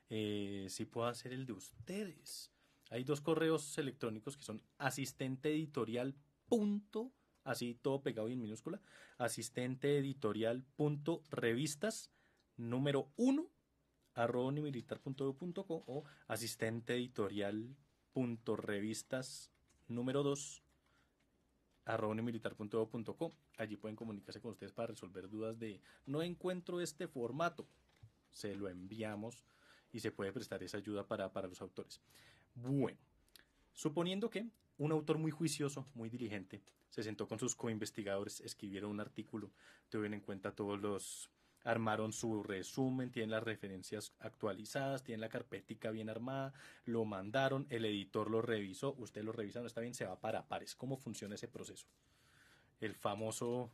sí puedo hacer el de ustedes. Hay 2 correos electrónicos que son asistente-editorial. Así todo pegado y en minúscula, asistenteeditorial.revistas número 1 @unimilitar.edu.co o asistenteeditorial.revistas número 2 @unimilitar.edu.co. Allí pueden comunicarse con ustedes para resolver dudas de no encuentro este formato, se lo enviamos y se puede prestar esa ayuda para los autores. Bueno, suponiendo que un autor muy juicioso, muy diligente, se sentó con sus coinvestigadores, escribieron un artículo, tuvieron en cuenta armaron su resumen, tienen las referencias actualizadas, tienen la carpetica bien armada, lo mandaron, el editor lo revisó, usted lo revisa, no está bien, se va para pares. ¿Cómo funciona ese proceso? El famoso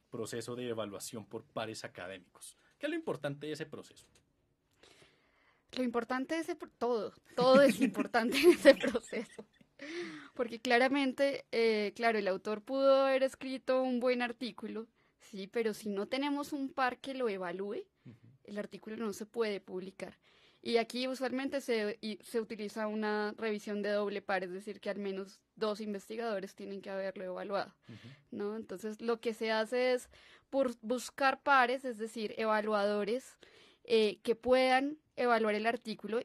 proceso de evaluación por pares académicos. ¿Qué es lo importante de ese proceso? Lo importante es todo es importante en ese proceso. Porque claramente, claro, el autor pudo haber escrito un buen artículo, sí, pero si no tenemos un par que lo evalúe, el artículo no se puede publicar. Y aquí usualmente se utiliza una revisión de doble par, es decir, que al menos 2 investigadores tienen que haberlo evaluado, ¿no? Entonces, lo que se hace es buscar pares, es decir, evaluadores que puedan evaluar el artículo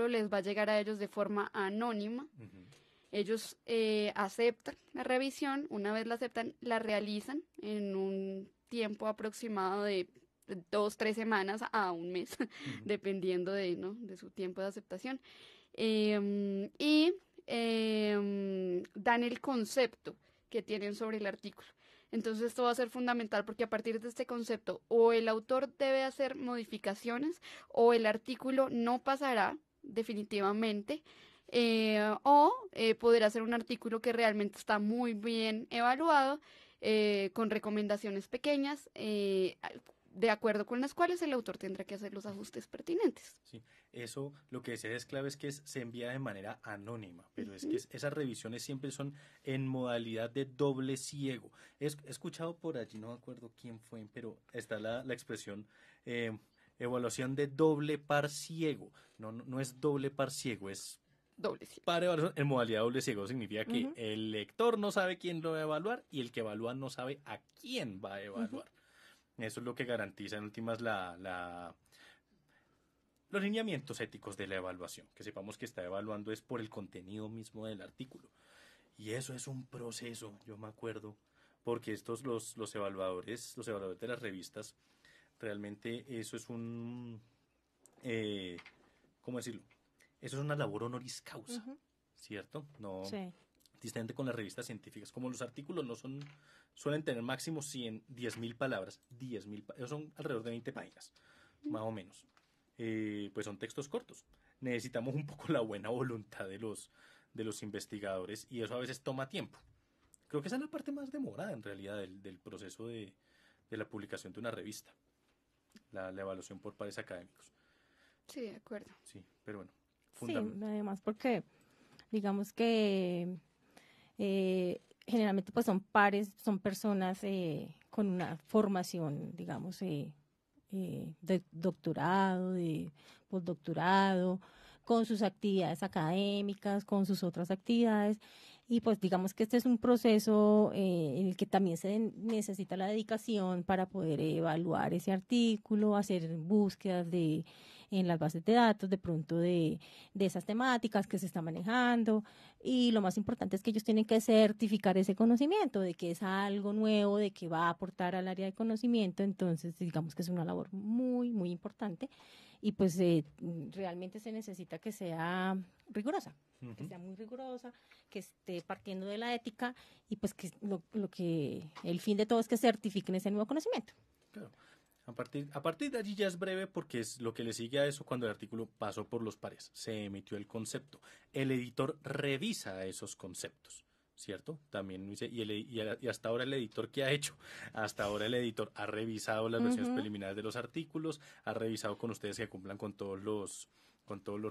les va a llegar a ellos de forma anónima. Ellos aceptan la revisión, una vez la aceptan, la realizan en un tiempo aproximado de 2-3 semanas a un mes, dependiendo de su tiempo de aceptación. Dan el concepto que tienen sobre el artículo. Entonces esto va a ser fundamental porque a partir de este concepto o el autor debe hacer modificaciones o el artículo no pasará definitivamente o poder hacer un artículo que realmente está muy bien evaluado con recomendaciones pequeñas de acuerdo con las cuales el autor tendrá que hacer los ajustes pertinentes. Sí, eso lo que decía es clave es que se envía de manera anónima, pero es que esas revisiones siempre son en modalidad de doble ciego. He escuchado por allí, no me acuerdo quién fue, pero está la expresión evaluación de doble par ciego. No es doble par ciego, es doble ciego. Par evaluación en modalidad doble ciego. Significa que el lector no sabe quién lo va a evaluar y el que evalúa no sabe a quién va a evaluar. Eso es lo que garantiza en últimas los lineamientos éticos de la evaluación, que sepamos que está evaluando es por el contenido mismo del artículo. Y eso es un proceso, yo me acuerdo, porque los evaluadores de las revistas, realmente eso es ¿cómo decirlo? Eso es una labor honoris causa, ¿cierto? No. Sí. Distinto con las revistas científicas, como los artículos suelen tener máximo 10.000 palabras, esos son alrededor de 20 páginas, más o menos. Pues son textos cortos. Necesitamos un poco la buena voluntad de los investigadores y eso a veces toma tiempo. Creo que esa es la parte más demorada en realidad del proceso de la publicación de una revista, la evaluación por pares académicos. Sí, de acuerdo. Sí, pero bueno. Sí, además porque digamos que generalmente pues son personas con una formación, digamos, de doctorado, de postdoctorado, con sus actividades académicas, con sus otras actividades. Y pues digamos que este es un proceso en el que también se necesita la dedicación para poder evaluar ese artículo, hacer búsquedas en las bases de datos, de pronto de esas temáticas que se están manejando. Y lo más importante es que ellos tienen que certificar ese conocimiento, de que es algo nuevo, de que va a aportar al área de conocimiento. Entonces, digamos que es una labor muy, muy importante. Y pues realmente se necesita que sea rigurosa, que sea muy rigurosa, que esté partiendo de la ética y pues que lo que el fin de todo es que certifiquen ese nuevo conocimiento. Claro. A partir de allí ya es breve porque es lo que le sigue a eso cuando el artículo pasó por los pares. Se emitió el concepto. El editor revisa esos conceptos, ¿cierto? También dice, y hasta ahora el editor, ¿qué ha hecho? Hasta ahora el editor ha revisado las versiones preliminares de los artículos, ha revisado con ustedes que cumplan con todos los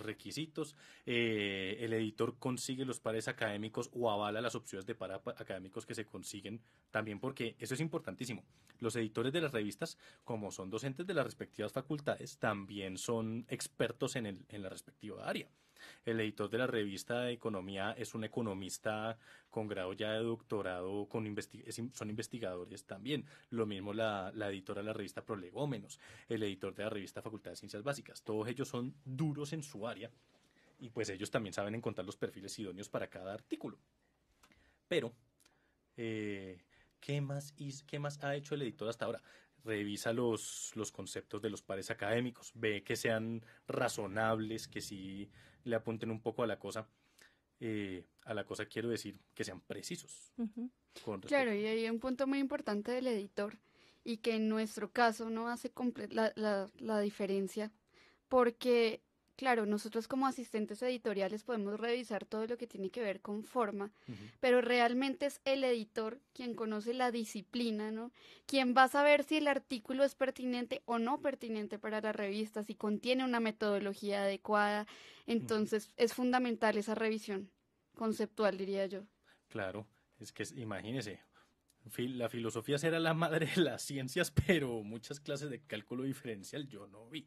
requisitos. El editor consigue los pares académicos o avala las opciones de pares académicos que se consiguen también, porque eso es importantísimo. Los editores de las revistas, como son docentes de las respectivas facultades, también son expertos en la respectiva área. El editor de la revista de economía es un economista con grado ya de doctorado, son investigadores también. Lo mismo la editora de la revista Prolegómenos, el editor de la revista Facultad de Ciencias Básicas. Todos ellos son duros en su área y pues ellos también saben encontrar los perfiles idóneos para cada artículo. Pero, ¿qué más ha hecho el editor hasta ahora? Revisa los conceptos de los pares académicos, ve que sean razonables, que sí le apunten un poco a la cosa. Quiero decir, que sean precisos. Claro, y hay un punto muy importante del editor y que en nuestro caso no hace la diferencia porque, claro, nosotros como asistentes editoriales podemos revisar todo lo que tiene que ver con forma, pero realmente es el editor quien conoce la disciplina, ¿no? Quien va a saber si el artículo es pertinente o no pertinente para la revista, si contiene una metodología adecuada. Entonces, es fundamental esa revisión conceptual, diría yo. Claro, es que imagínese, la filosofía será la madre de las ciencias, pero muchas clases de cálculo diferencial yo no vi.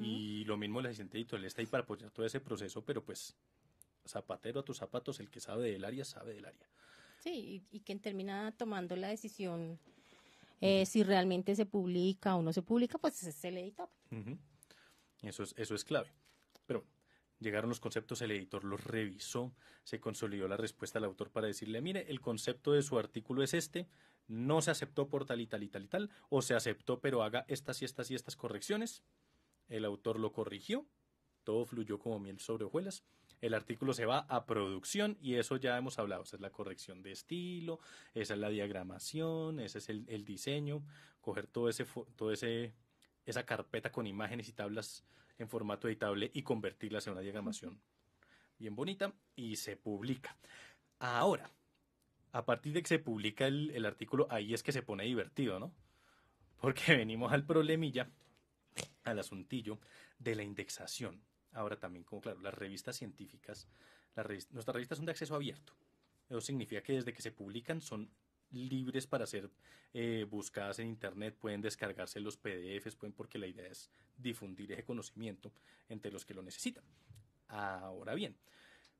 Y lo mismo el asistente editorial está ahí para apoyar todo ese proceso, pero pues zapatero a tus zapatos, el que sabe del área, sabe del área. Sí, y quien termina tomando la decisión si realmente se publica o no se publica, pues es el editor. Eso es clave. Pero llegaron los conceptos, el editor los revisó, se consolidó la respuesta del autor para decirle, mire, el concepto de su artículo es este, no se aceptó por tal y tal y tal y tal, o se aceptó pero haga estas y estas y estas correcciones. El autor lo corrigió, todo fluyó como miel sobre hojuelas. El artículo se va a producción y eso ya hemos hablado, esa es la corrección de estilo, esa es la diagramación, ese es el diseño, coger esa carpeta con imágenes y tablas en formato editable y convertirlas en una diagramación bien bonita y se publica. Ahora, a partir de que se publica el artículo, ahí es que se pone divertido, ¿no? Porque venimos al problemilla, al asuntillo de la indexación. Ahora también, como claro, las revistas científicas, nuestras revistas son de acceso abierto. Eso significa que desde que se publican son libres para ser buscadas en internet, pueden descargarse los PDFs, porque la idea es difundir ese conocimiento entre los que lo necesitan. Ahora bien,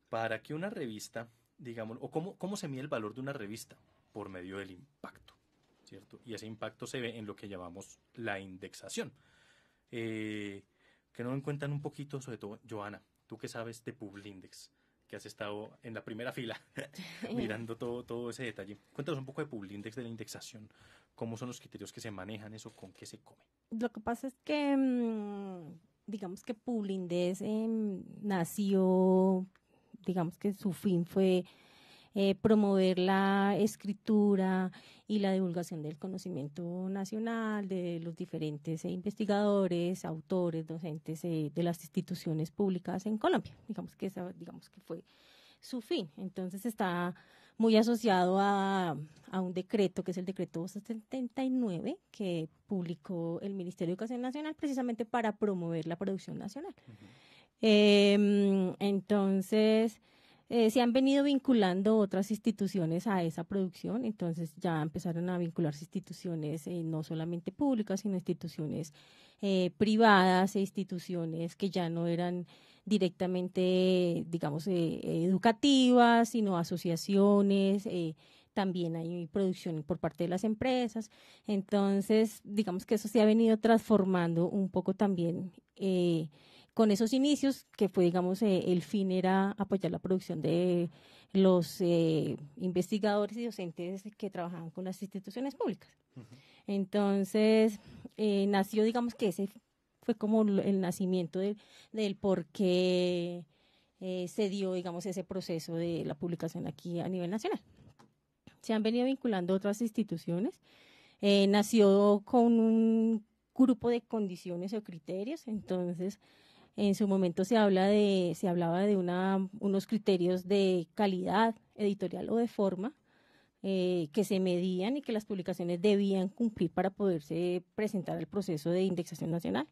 para que una revista, digamos, o cómo se mide el valor de una revista, por medio del impacto, ¿cierto? Y ese impacto se ve en lo que llamamos la indexación. Que nos cuentan un poquito, sobre todo, Joana, tú que sabes de Publindex, que has estado en la primera fila mirando todo ese detalle. Cuéntanos un poco de Publindex, de la indexación, cómo son los criterios que se manejan, eso, con qué se come. Lo que pasa es que, digamos que Publindex nació, digamos que su fin fue promover la escritura y la divulgación del conocimiento nacional de los diferentes investigadores, autores, docentes de las instituciones públicas en Colombia. Digamos que fue su fin. Entonces está muy asociado a un decreto, que es el decreto 279, que publicó el Ministerio de Educación Nacional precisamente para promover la producción nacional. Entonces, se han venido vinculando otras instituciones a esa producción, entonces ya empezaron a vincularse instituciones no solamente públicas, sino instituciones privadas e instituciones que ya no eran directamente, digamos, educativas, sino asociaciones, también hay producción por parte de las empresas. Entonces, digamos que eso se ha venido transformando un poco también con esos inicios, que fue, digamos, el fin era apoyar la producción de los investigadores y docentes que trabajaban con las instituciones públicas. Entonces, nació, digamos que ese fue como el nacimiento del por qué se dio, digamos, ese proceso de la publicación aquí a nivel nacional. Se han venido vinculando otras instituciones. Nació con un grupo de condiciones o criterios, entonces en su momento se hablaba de unos criterios de calidad editorial o de forma que se medían y que las publicaciones debían cumplir para poderse presentar al proceso de indexación nacional.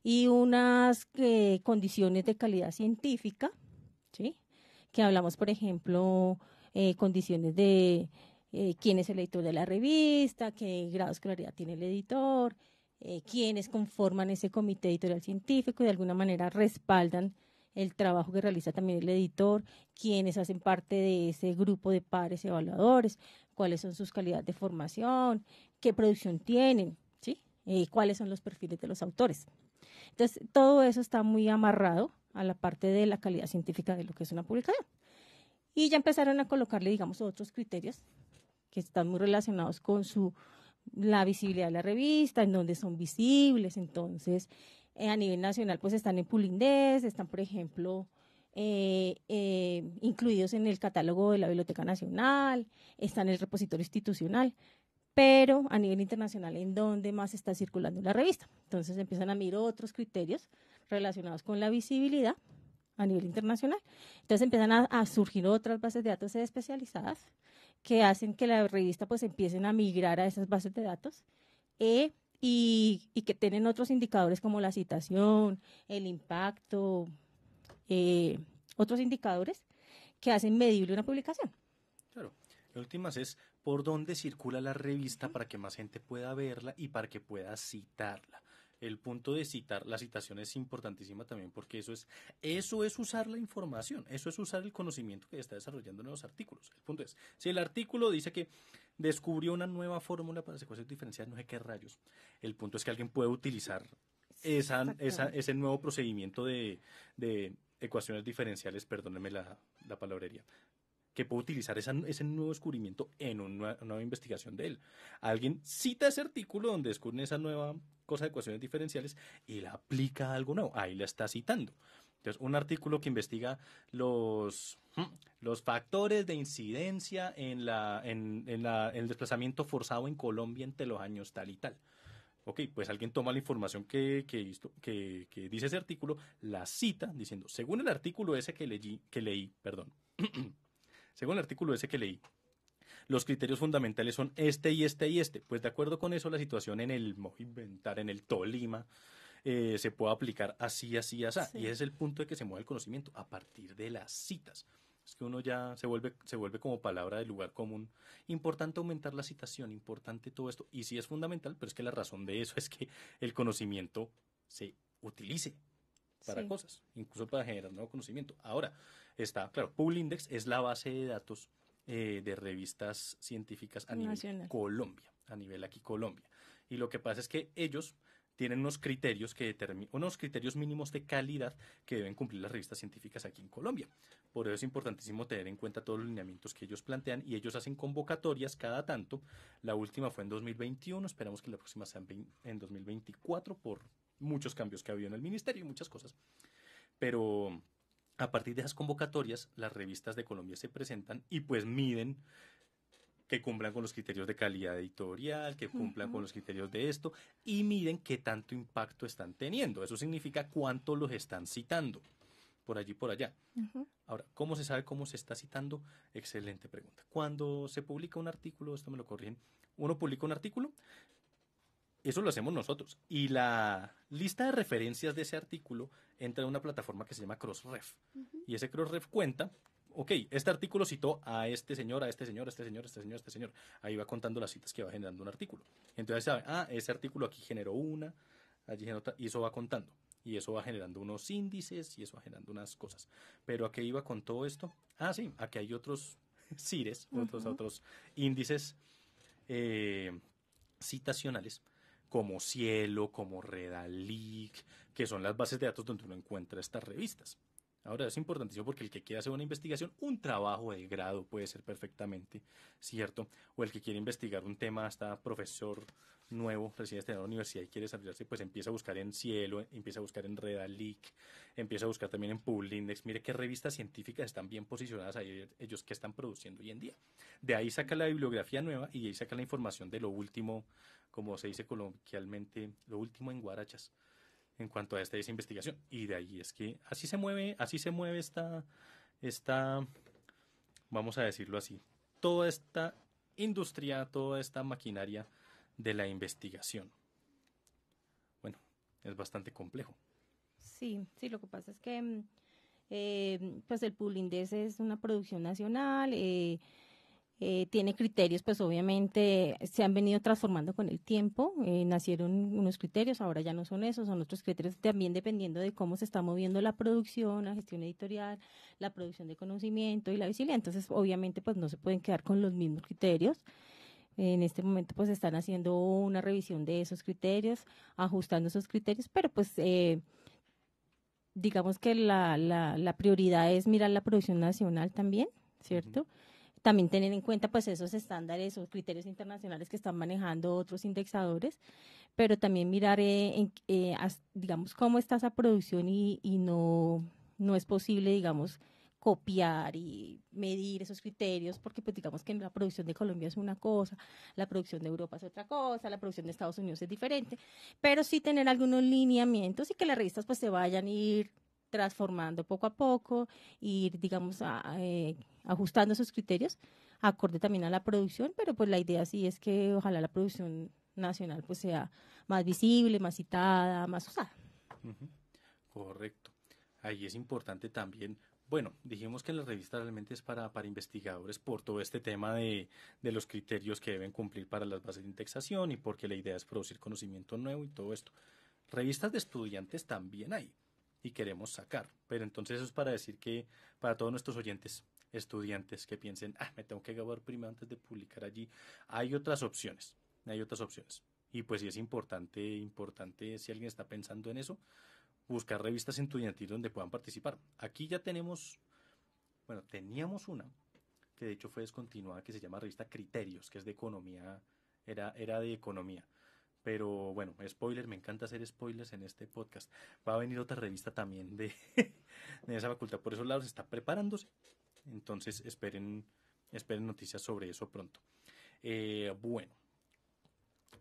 Y unas condiciones de calidad científica, ¿sí? Que hablamos, por ejemplo, condiciones de quién es el editor de la revista, qué grado de escolaridad tiene el editor, quiénes conforman ese comité editorial científico y de alguna manera respaldan el trabajo que realiza también el editor, quiénes hacen parte de ese grupo de pares evaluadores, cuáles son sus calidades de formación, qué producción tienen, ¿sí? Cuáles son los perfiles de los autores. Entonces, todo eso está muy amarrado a la parte de la calidad científica de lo que es una publicación. Y ya empezaron a colocarle, digamos, otros criterios que están muy relacionados con la visibilidad de la revista, en donde son visibles. Entonces, a nivel nacional, pues están en Pulindes, están, por ejemplo, incluidos en el catálogo de la Biblioteca Nacional, están en el repositorio institucional, pero a nivel internacional, ¿en dónde más está circulando la revista? Entonces empiezan a mirar otros criterios relacionados con la visibilidad a nivel internacional. Entonces empiezan a surgir otras bases de datos especializadas que hacen que la revista pues empiecen a migrar a esas bases de datos y que tienen otros indicadores como la citación, el impacto, otros indicadores que hacen medible una publicación. Claro. La última es por dónde circula la revista para que más gente pueda verla y para que pueda citarla. El punto de citar, la citación es importantísima también porque eso es usar la información, eso es usar el conocimiento que está desarrollando en los artículos. El punto es, si el artículo dice que descubrió una nueva fórmula para secuencias diferenciales, no sé qué rayos, el punto es que alguien puede utilizar ese nuevo procedimiento de ecuaciones diferenciales, perdónenme la palabrería, que puede utilizar ese nuevo descubrimiento en una nueva investigación de él. Alguien cita ese artículo donde descubren esa nueva cosa de ecuaciones diferenciales y la aplica a algo nuevo. Ahí la está citando. Entonces, un artículo que investiga los factores de incidencia en el desplazamiento forzado en Colombia entre los años tal y tal. Ok, pues alguien toma la información que dice ese artículo, la cita diciendo, según el artículo ese que leí, según el artículo ese que leí, los criterios fundamentales son este y este y este. Pues de acuerdo con eso, la situación en el Tolima se puede aplicar así, así, así. Sí. Y ese es el punto de que se mueve el conocimiento a partir de las citas. Es que uno ya se vuelve como palabra de lugar común. Importante aumentar la citación, importante todo esto. Y sí es fundamental, pero es que la razón de eso es que el conocimiento se utilice para cosas, incluso para generar nuevo conocimiento. Ahora, está, claro, Publindex es la base de datos de revistas científicas a nivel Colombia, a nivel aquí Colombia. Y lo que pasa es que ellos tienen unos criterios unos criterios mínimos de calidad que deben cumplir las revistas científicas aquí en Colombia. Por eso es importantísimo tener en cuenta todos los lineamientos que ellos plantean y ellos hacen convocatorias cada tanto. La última fue en 2021, esperamos que la próxima sea en 2024 por muchos cambios que ha habido en el ministerio y muchas cosas. Pero a partir de esas convocatorias, las revistas de Colombia se presentan y pues miden que cumplan con los criterios de calidad editorial, que cumplan con los criterios de esto, y miden qué tanto impacto están teniendo. Eso significa cuánto los están citando, por allí, por allá. Ahora, ¿cómo se sabe cómo se está citando? Excelente pregunta. Cuando se publica un artículo, esto me lo corrigen, uno publica un artículo, eso lo hacemos nosotros, y la lista de referencias de ese artículo entra en una plataforma que se llama Crossref, y ese Crossref cuenta, ok, este artículo citó a este señor, a este señor, a este señor, a este señor, a este señor. Ahí va contando las citas que va generando un artículo. Entonces sabe, ese artículo aquí generó una, allí generó otra, y eso va contando. Y eso va generando unos índices y eso va generando unas cosas. Pero ¿a qué iba con todo esto? Ah, sí, aquí hay otros CIRES, otros índices citacionales, como Cielo, como Redalic, que son las bases de datos donde uno encuentra estas revistas. Ahora es importantísimo porque el que quiera hacer una investigación, un trabajo de grado puede ser perfectamente cierto, o el que quiere investigar un tema, hasta profesor nuevo, recién estrenado en la universidad y quiere desarrollarse, pues empieza a buscar en Cielo, empieza a buscar en Redalic, empieza a buscar también en Publindex. Mire qué revistas científicas están bien posicionadas ahí, ellos que están produciendo hoy en día. De ahí saca la bibliografía nueva y de ahí saca la información de lo último, como se dice coloquialmente, lo último en guarachas en cuanto a esa investigación. Y de ahí es que así se mueve esta, vamos a decirlo así, toda esta industria, toda esta maquinaria de la investigación. Bueno, es bastante complejo. Sí, lo que pasa es que pues el Publindex es una producción nacional, tiene criterios, pues obviamente se han venido transformando con el tiempo, nacieron unos criterios, ahora ya no son esos, son otros criterios también dependiendo de cómo se está moviendo la producción, la gestión editorial, la producción de conocimiento y la visibilidad. Entonces obviamente pues no se pueden quedar con los mismos criterios. En este momento pues están haciendo una revisión de esos criterios, ajustando esos criterios, pero pues digamos que la prioridad es mirar la producción nacional también, ¿cierto? También tener en cuenta pues esos estándares o criterios internacionales que están manejando otros indexadores, pero también mirar digamos cómo está esa producción y no es posible, digamos, copiar y medir esos criterios, porque pues digamos que la producción de Colombia es una cosa, la producción de Europa es otra cosa, la producción de Estados Unidos es diferente, pero sí tener algunos lineamientos y que las revistas pues se vayan a ir transformando poco a poco, ir digamos ajustando esos criterios acorde también a la producción, pero pues la idea sí es que ojalá la producción nacional pues sea más visible, más citada, más usada. Correcto. Ahí es importante también. Bueno, dijimos que la revista realmente es para investigadores por todo este tema de los criterios que deben cumplir para las bases de indexación y porque la idea es producir conocimiento nuevo y todo esto. Revistas de estudiantes también hay y queremos sacar, pero entonces eso es para decir que para todos nuestros oyentes, estudiantes que piensen, me tengo que graduar primero antes de publicar allí, hay otras opciones. Y pues sí es importante si alguien está pensando en eso, buscar revistas estudiantiles donde puedan participar. Aquí ya teníamos una que de hecho fue descontinuada, que se llama Revista Criterios, que es de economía, era de economía. Pero bueno, spoiler, me encanta hacer spoilers en este podcast. Va a venir otra revista también de esa facultad, por esos lados está preparándose. Entonces esperen noticias sobre eso pronto. Bueno,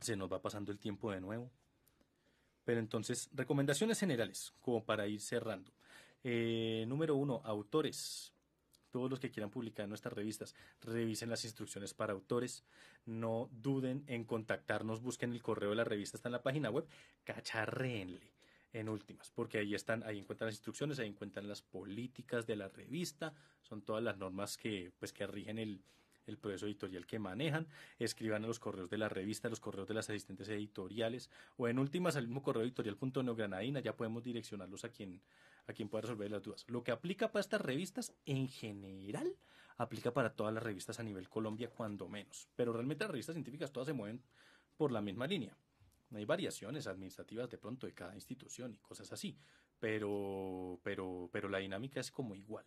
se nos va pasando el tiempo de nuevo. Pero entonces, recomendaciones generales, como para ir cerrando. Número 1, autores. Todos los que quieran publicar en nuestras revistas, revisen las instrucciones para autores. No duden en contactarnos, busquen el correo de la revista, está en la página web, cacharréenle en últimas, porque ahí encuentran las instrucciones, ahí encuentran las políticas de la revista, son todas las normas que rigen el proceso editorial que manejan. Escriban a los correos de la revista, a los correos de las asistentes editoriales, o en últimas al mismo correo editorial.neogranadina, ya podemos direccionarlos a quien pueda resolver las dudas. Lo que aplica para estas revistas, en general, aplica para todas las revistas a nivel Colombia, cuando menos. Pero realmente las revistas científicas todas se mueven por la misma línea. Hay variaciones administrativas de pronto de cada institución y cosas así, pero la dinámica es como igual.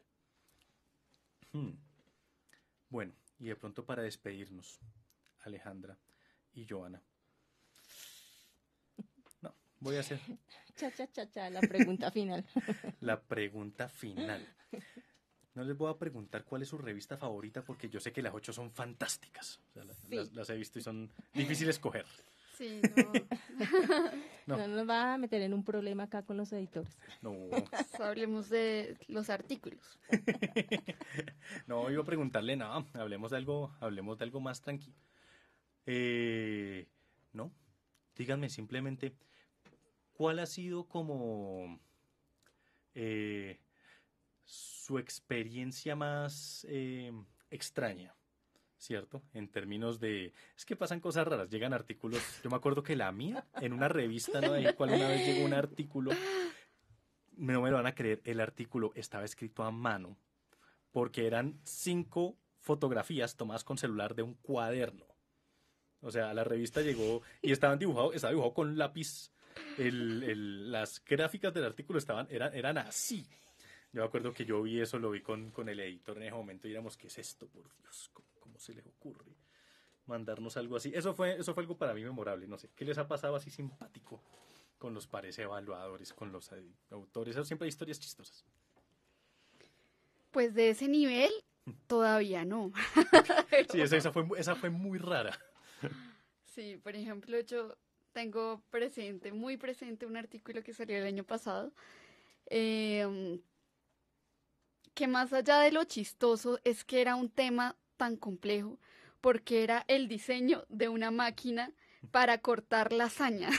Bueno, y de pronto para despedirnos, Alejandra y Joana. No, voy a hacer... La pregunta final. La pregunta final. No les voy a preguntar cuál es su revista favorita porque yo sé que las 8 son fantásticas. O sea, sí. las he visto y son difíciles escoger. Sí, no nos va a meter en un problema acá con los editores. No. Hablemos de los artículos. No, iba a preguntarle nada. Hablemos de algo más tranquilo. No, díganme simplemente cuál ha sido como su experiencia más extraña, ¿cierto? En términos de... Es que pasan cosas raras, llegan artículos... Yo me acuerdo que la mía, en una revista, ¿no? Ahí cual una vez llegó un artículo no me lo van a creer, el artículo estaba escrito a mano porque eran 5 fotografías tomadas con celular de un cuaderno. O sea, la revista llegó y estaba dibujado con lápiz. Las gráficas del artículo eran así. Yo me acuerdo que yo vi eso, lo vi con el editor en ese momento y éramos, ¿qué es esto? Por Dios, ¿cómo se les ocurre mandarnos algo así? Eso fue algo para mí memorable. No sé, ¿qué les ha pasado así simpático con los pares evaluadores, con los autores? Eso siempre hay historias chistosas. Pues de ese nivel, todavía no. Sí, esa fue muy rara. Sí, por ejemplo, yo tengo muy presente un artículo que salió el año pasado, que más allá de lo chistoso es que era un tema tan complejo, porque era el diseño de una máquina para cortar lasaña.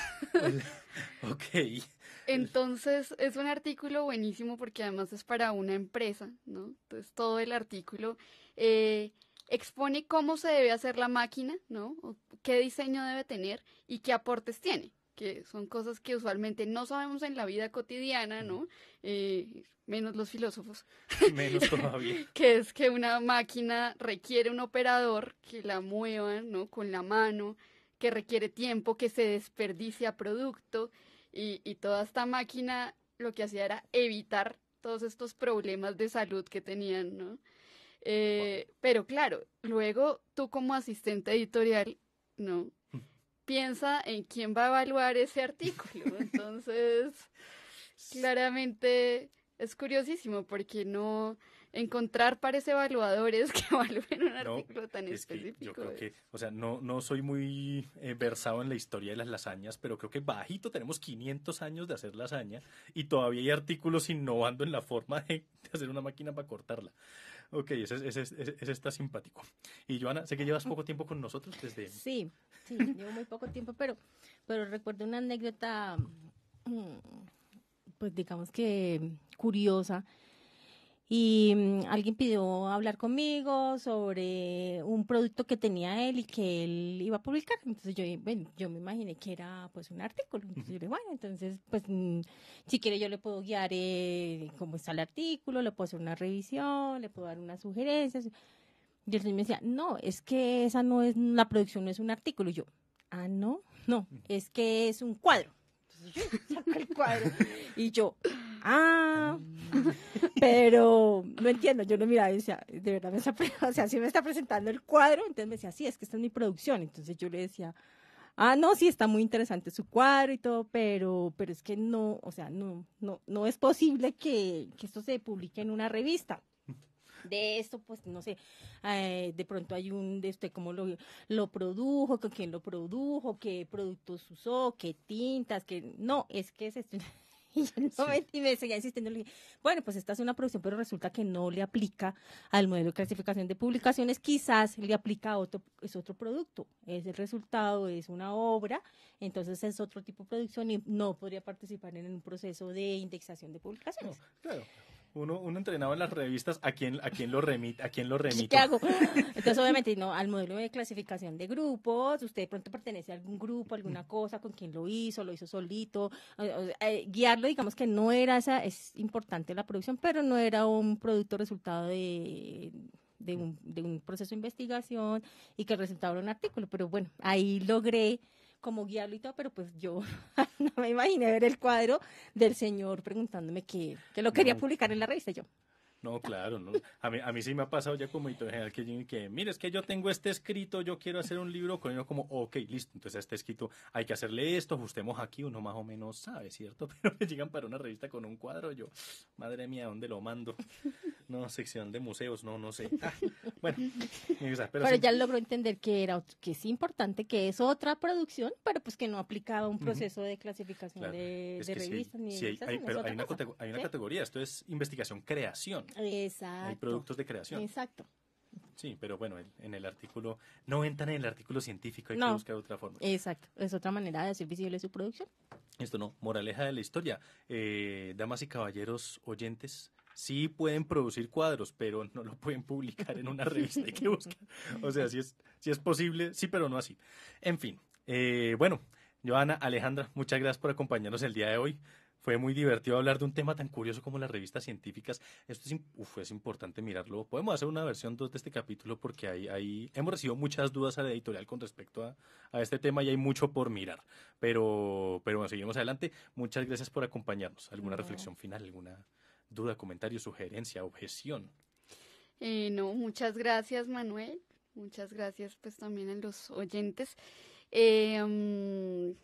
Ok. Entonces, es un artículo buenísimo porque además es para una empresa, ¿no? Entonces, todo el artículo expone cómo se debe hacer la máquina, ¿no? O qué diseño debe tener y qué aportes tiene, que son cosas que usualmente no sabemos en la vida cotidiana, ¿no? Menos los filósofos. Menos todavía. Que es que una máquina requiere un operador que la mueva, ¿no? Con la mano, que requiere tiempo, que se desperdicia producto, y toda esta máquina lo que hacía era evitar todos estos problemas de salud que tenían, ¿no? Pero claro, luego tú como asistente editorial, ¿no? Piensa en quién va a evaluar ese artículo. Entonces, claramente es curiosísimo porque no encontrar pares evaluadores que evalúen un artículo tan específico. Yo creo que, o sea, no soy muy versado en la historia de las lasañas, pero creo que bajito tenemos 500 años de hacer lasaña y todavía hay artículos innovando en la forma de hacer una máquina para cortarla. Ok, ese está simpático. Y Joana, sé que llevas poco tiempo con nosotros desde... Sí, llevo muy poco tiempo, pero recuerdo una anécdota, pues digamos que curiosa. Y alguien pidió hablar conmigo sobre un producto que tenía él y que él iba a publicar. Entonces yo me imaginé que era pues un artículo. Entonces yo le dije, bueno, entonces pues si quiere yo le puedo guiar cómo está el artículo, le puedo hacer una revisión, le puedo dar unas sugerencias. Y él me decía, no, es que esa no es, la producción no es un artículo. Y yo, no, es que es un cuadro. Entonces yo saco el cuadro y yo, pero no entiendo, yo lo miraba y decía, de verdad sí me está presentando el cuadro. Entonces me decía, sí, es que esta es mi producción. Entonces yo le decía, no, sí, está muy interesante su cuadro y todo, pero es que no, o sea, no es posible que esto se publique en una revista. De esto, pues, no sé, de pronto hay de usted cómo lo produjo, con quién lo produjo, qué productos usó, qué tintas, no, es que es esto. Y me seguía insistiendo, le dije, bueno, pues esta es una producción, pero resulta que no le aplica al modelo de clasificación de publicaciones, quizás le aplica es otro producto, es el resultado, es una obra, entonces es otro tipo de producción y no podría participar en un proceso de indexación de publicaciones. No, claro. Uno entrenado en las revistas, ¿a quién lo remite? ¿Qué hago? Entonces, obviamente, no, al modelo de clasificación de grupos, usted de pronto pertenece a algún grupo, alguna cosa, con quien lo hizo solito, guiarlo, digamos que no era es importante la producción, pero no era un producto resultado de un proceso de investigación y que el resultado era un artículo, pero bueno, ahí logré como guiarlo y todo, pero pues yo no me imaginé ver el cuadro del señor preguntándome que lo quería publicar en la revista. Yo, no, claro, no. A mí sí me ha pasado ya como editor general que mire, es que yo tengo este escrito, yo quiero hacer un libro con ello como, ok, listo, entonces este escrito hay que hacerle esto, ajustemos aquí, uno más o menos sabe, ¿cierto? Pero me llegan para una revista con un cuadro, yo, madre mía, ¿dónde lo mando? No, sección de museos, no sé. Bueno, pero sí. Ya logró entender que es importante, que es otra producción, pero pues que no aplicaba un proceso de clasificación, claro, de revistas ni de pero hay una categoría, esto es investigación, creación. Exacto. Hay productos de creación. Exacto. Sí, pero bueno, en el artículo, no entran en el artículo científico, hay que buscar otra forma. Exacto, es otra manera de hacer visible su producción. Esto no, moraleja de la historia. Damas y caballeros oyentes, sí pueden producir cuadros, pero no lo pueden publicar en una revista, hay que buscar. O sea, sí es posible, sí, pero no así. En fin, bueno, Joana, Alejandra, muchas gracias por acompañarnos el día de hoy. Fue muy divertido hablar de un tema tan curioso como las revistas científicas. Esto es importante mirarlo. Podemos hacer una versión 2 de este capítulo porque hemos recibido muchas dudas a la editorial con respecto a este tema y hay mucho por mirar. Pero bueno, seguimos adelante. Muchas gracias por acompañarnos. ¿Alguna reflexión final? ¿Alguna duda, comentario, sugerencia, objeción? No, muchas gracias, Manuel. Muchas gracias pues también a los oyentes. Creo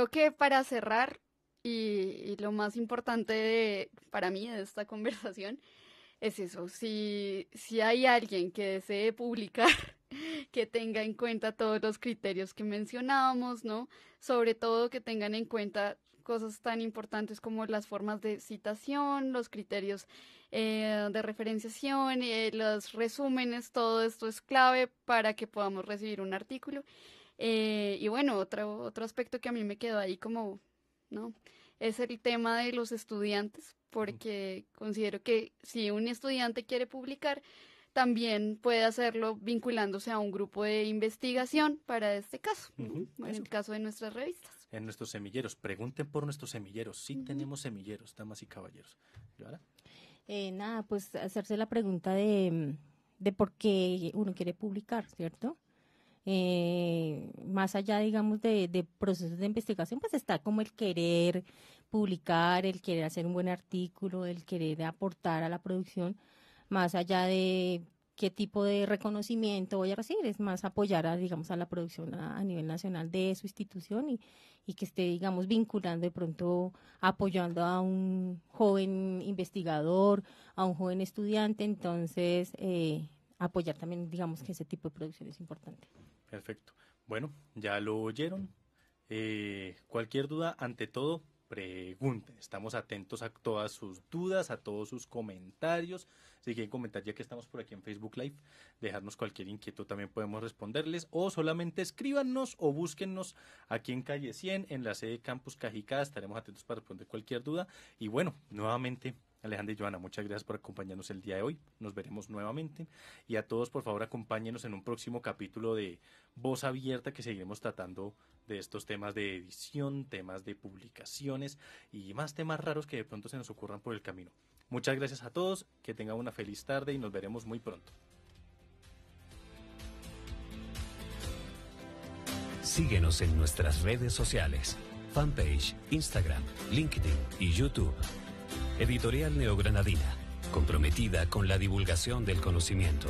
que para cerrar, y lo más importante para mí de esta conversación es eso, si hay alguien que desee publicar, que tenga en cuenta todos los criterios que mencionábamos, ¿no? Sobre todo que tengan en cuenta cosas tan importantes como las formas de citación, los criterios de referenciación, los resúmenes, todo esto es clave para que podamos recibir un artículo. Y bueno, otro aspecto que a mí me quedó ahí como, ¿no? Es el tema de los estudiantes, porque considero que si un estudiante quiere publicar, también puede hacerlo vinculándose a un grupo de investigación para este caso, ¿no? En el caso de nuestras revistas. En nuestros semilleros, pregunten por nuestros semilleros. Sí tenemos semilleros, damas y caballeros. ¿Joana? Nada, pues hacerse la pregunta de por qué uno quiere publicar, ¿cierto? Más allá, digamos, de procesos de investigación, pues está como el querer publicar, el querer hacer un buen artículo, el querer aportar a la producción, más allá de qué tipo de reconocimiento voy a recibir, es más apoyar digamos, a la producción a nivel nacional de su institución y que esté, digamos, vinculando de pronto, apoyando a un joven investigador, a un joven estudiante, entonces apoyar también, digamos, que ese tipo de producción es importante. Perfecto. Bueno, ya lo oyeron. Cualquier duda, ante todo, pregunten. Estamos atentos a todas sus dudas, a todos sus comentarios. Si quieren comentar, ya que estamos por aquí en Facebook Live, dejarnos cualquier inquietud, también podemos responderles. O solamente escríbanos o búsquennos aquí en Calle 100, en la sede Campus Cajicá. Estaremos atentos para responder cualquier duda. Y bueno, nuevamente, Alejandra y Joana, muchas gracias por acompañarnos el día de hoy. Nos veremos nuevamente. Y a todos, por favor, acompáñenos en un próximo capítulo de Voz Abierta, que seguiremos tratando de estos temas de edición, temas de publicaciones y más temas raros que de pronto se nos ocurran por el camino. Muchas gracias a todos, que tengan una feliz tarde y nos veremos muy pronto. Síguenos en nuestras redes sociales, fanpage, Instagram, LinkedIn y YouTube. Editorial Neogranadina, comprometida con la divulgación del conocimiento.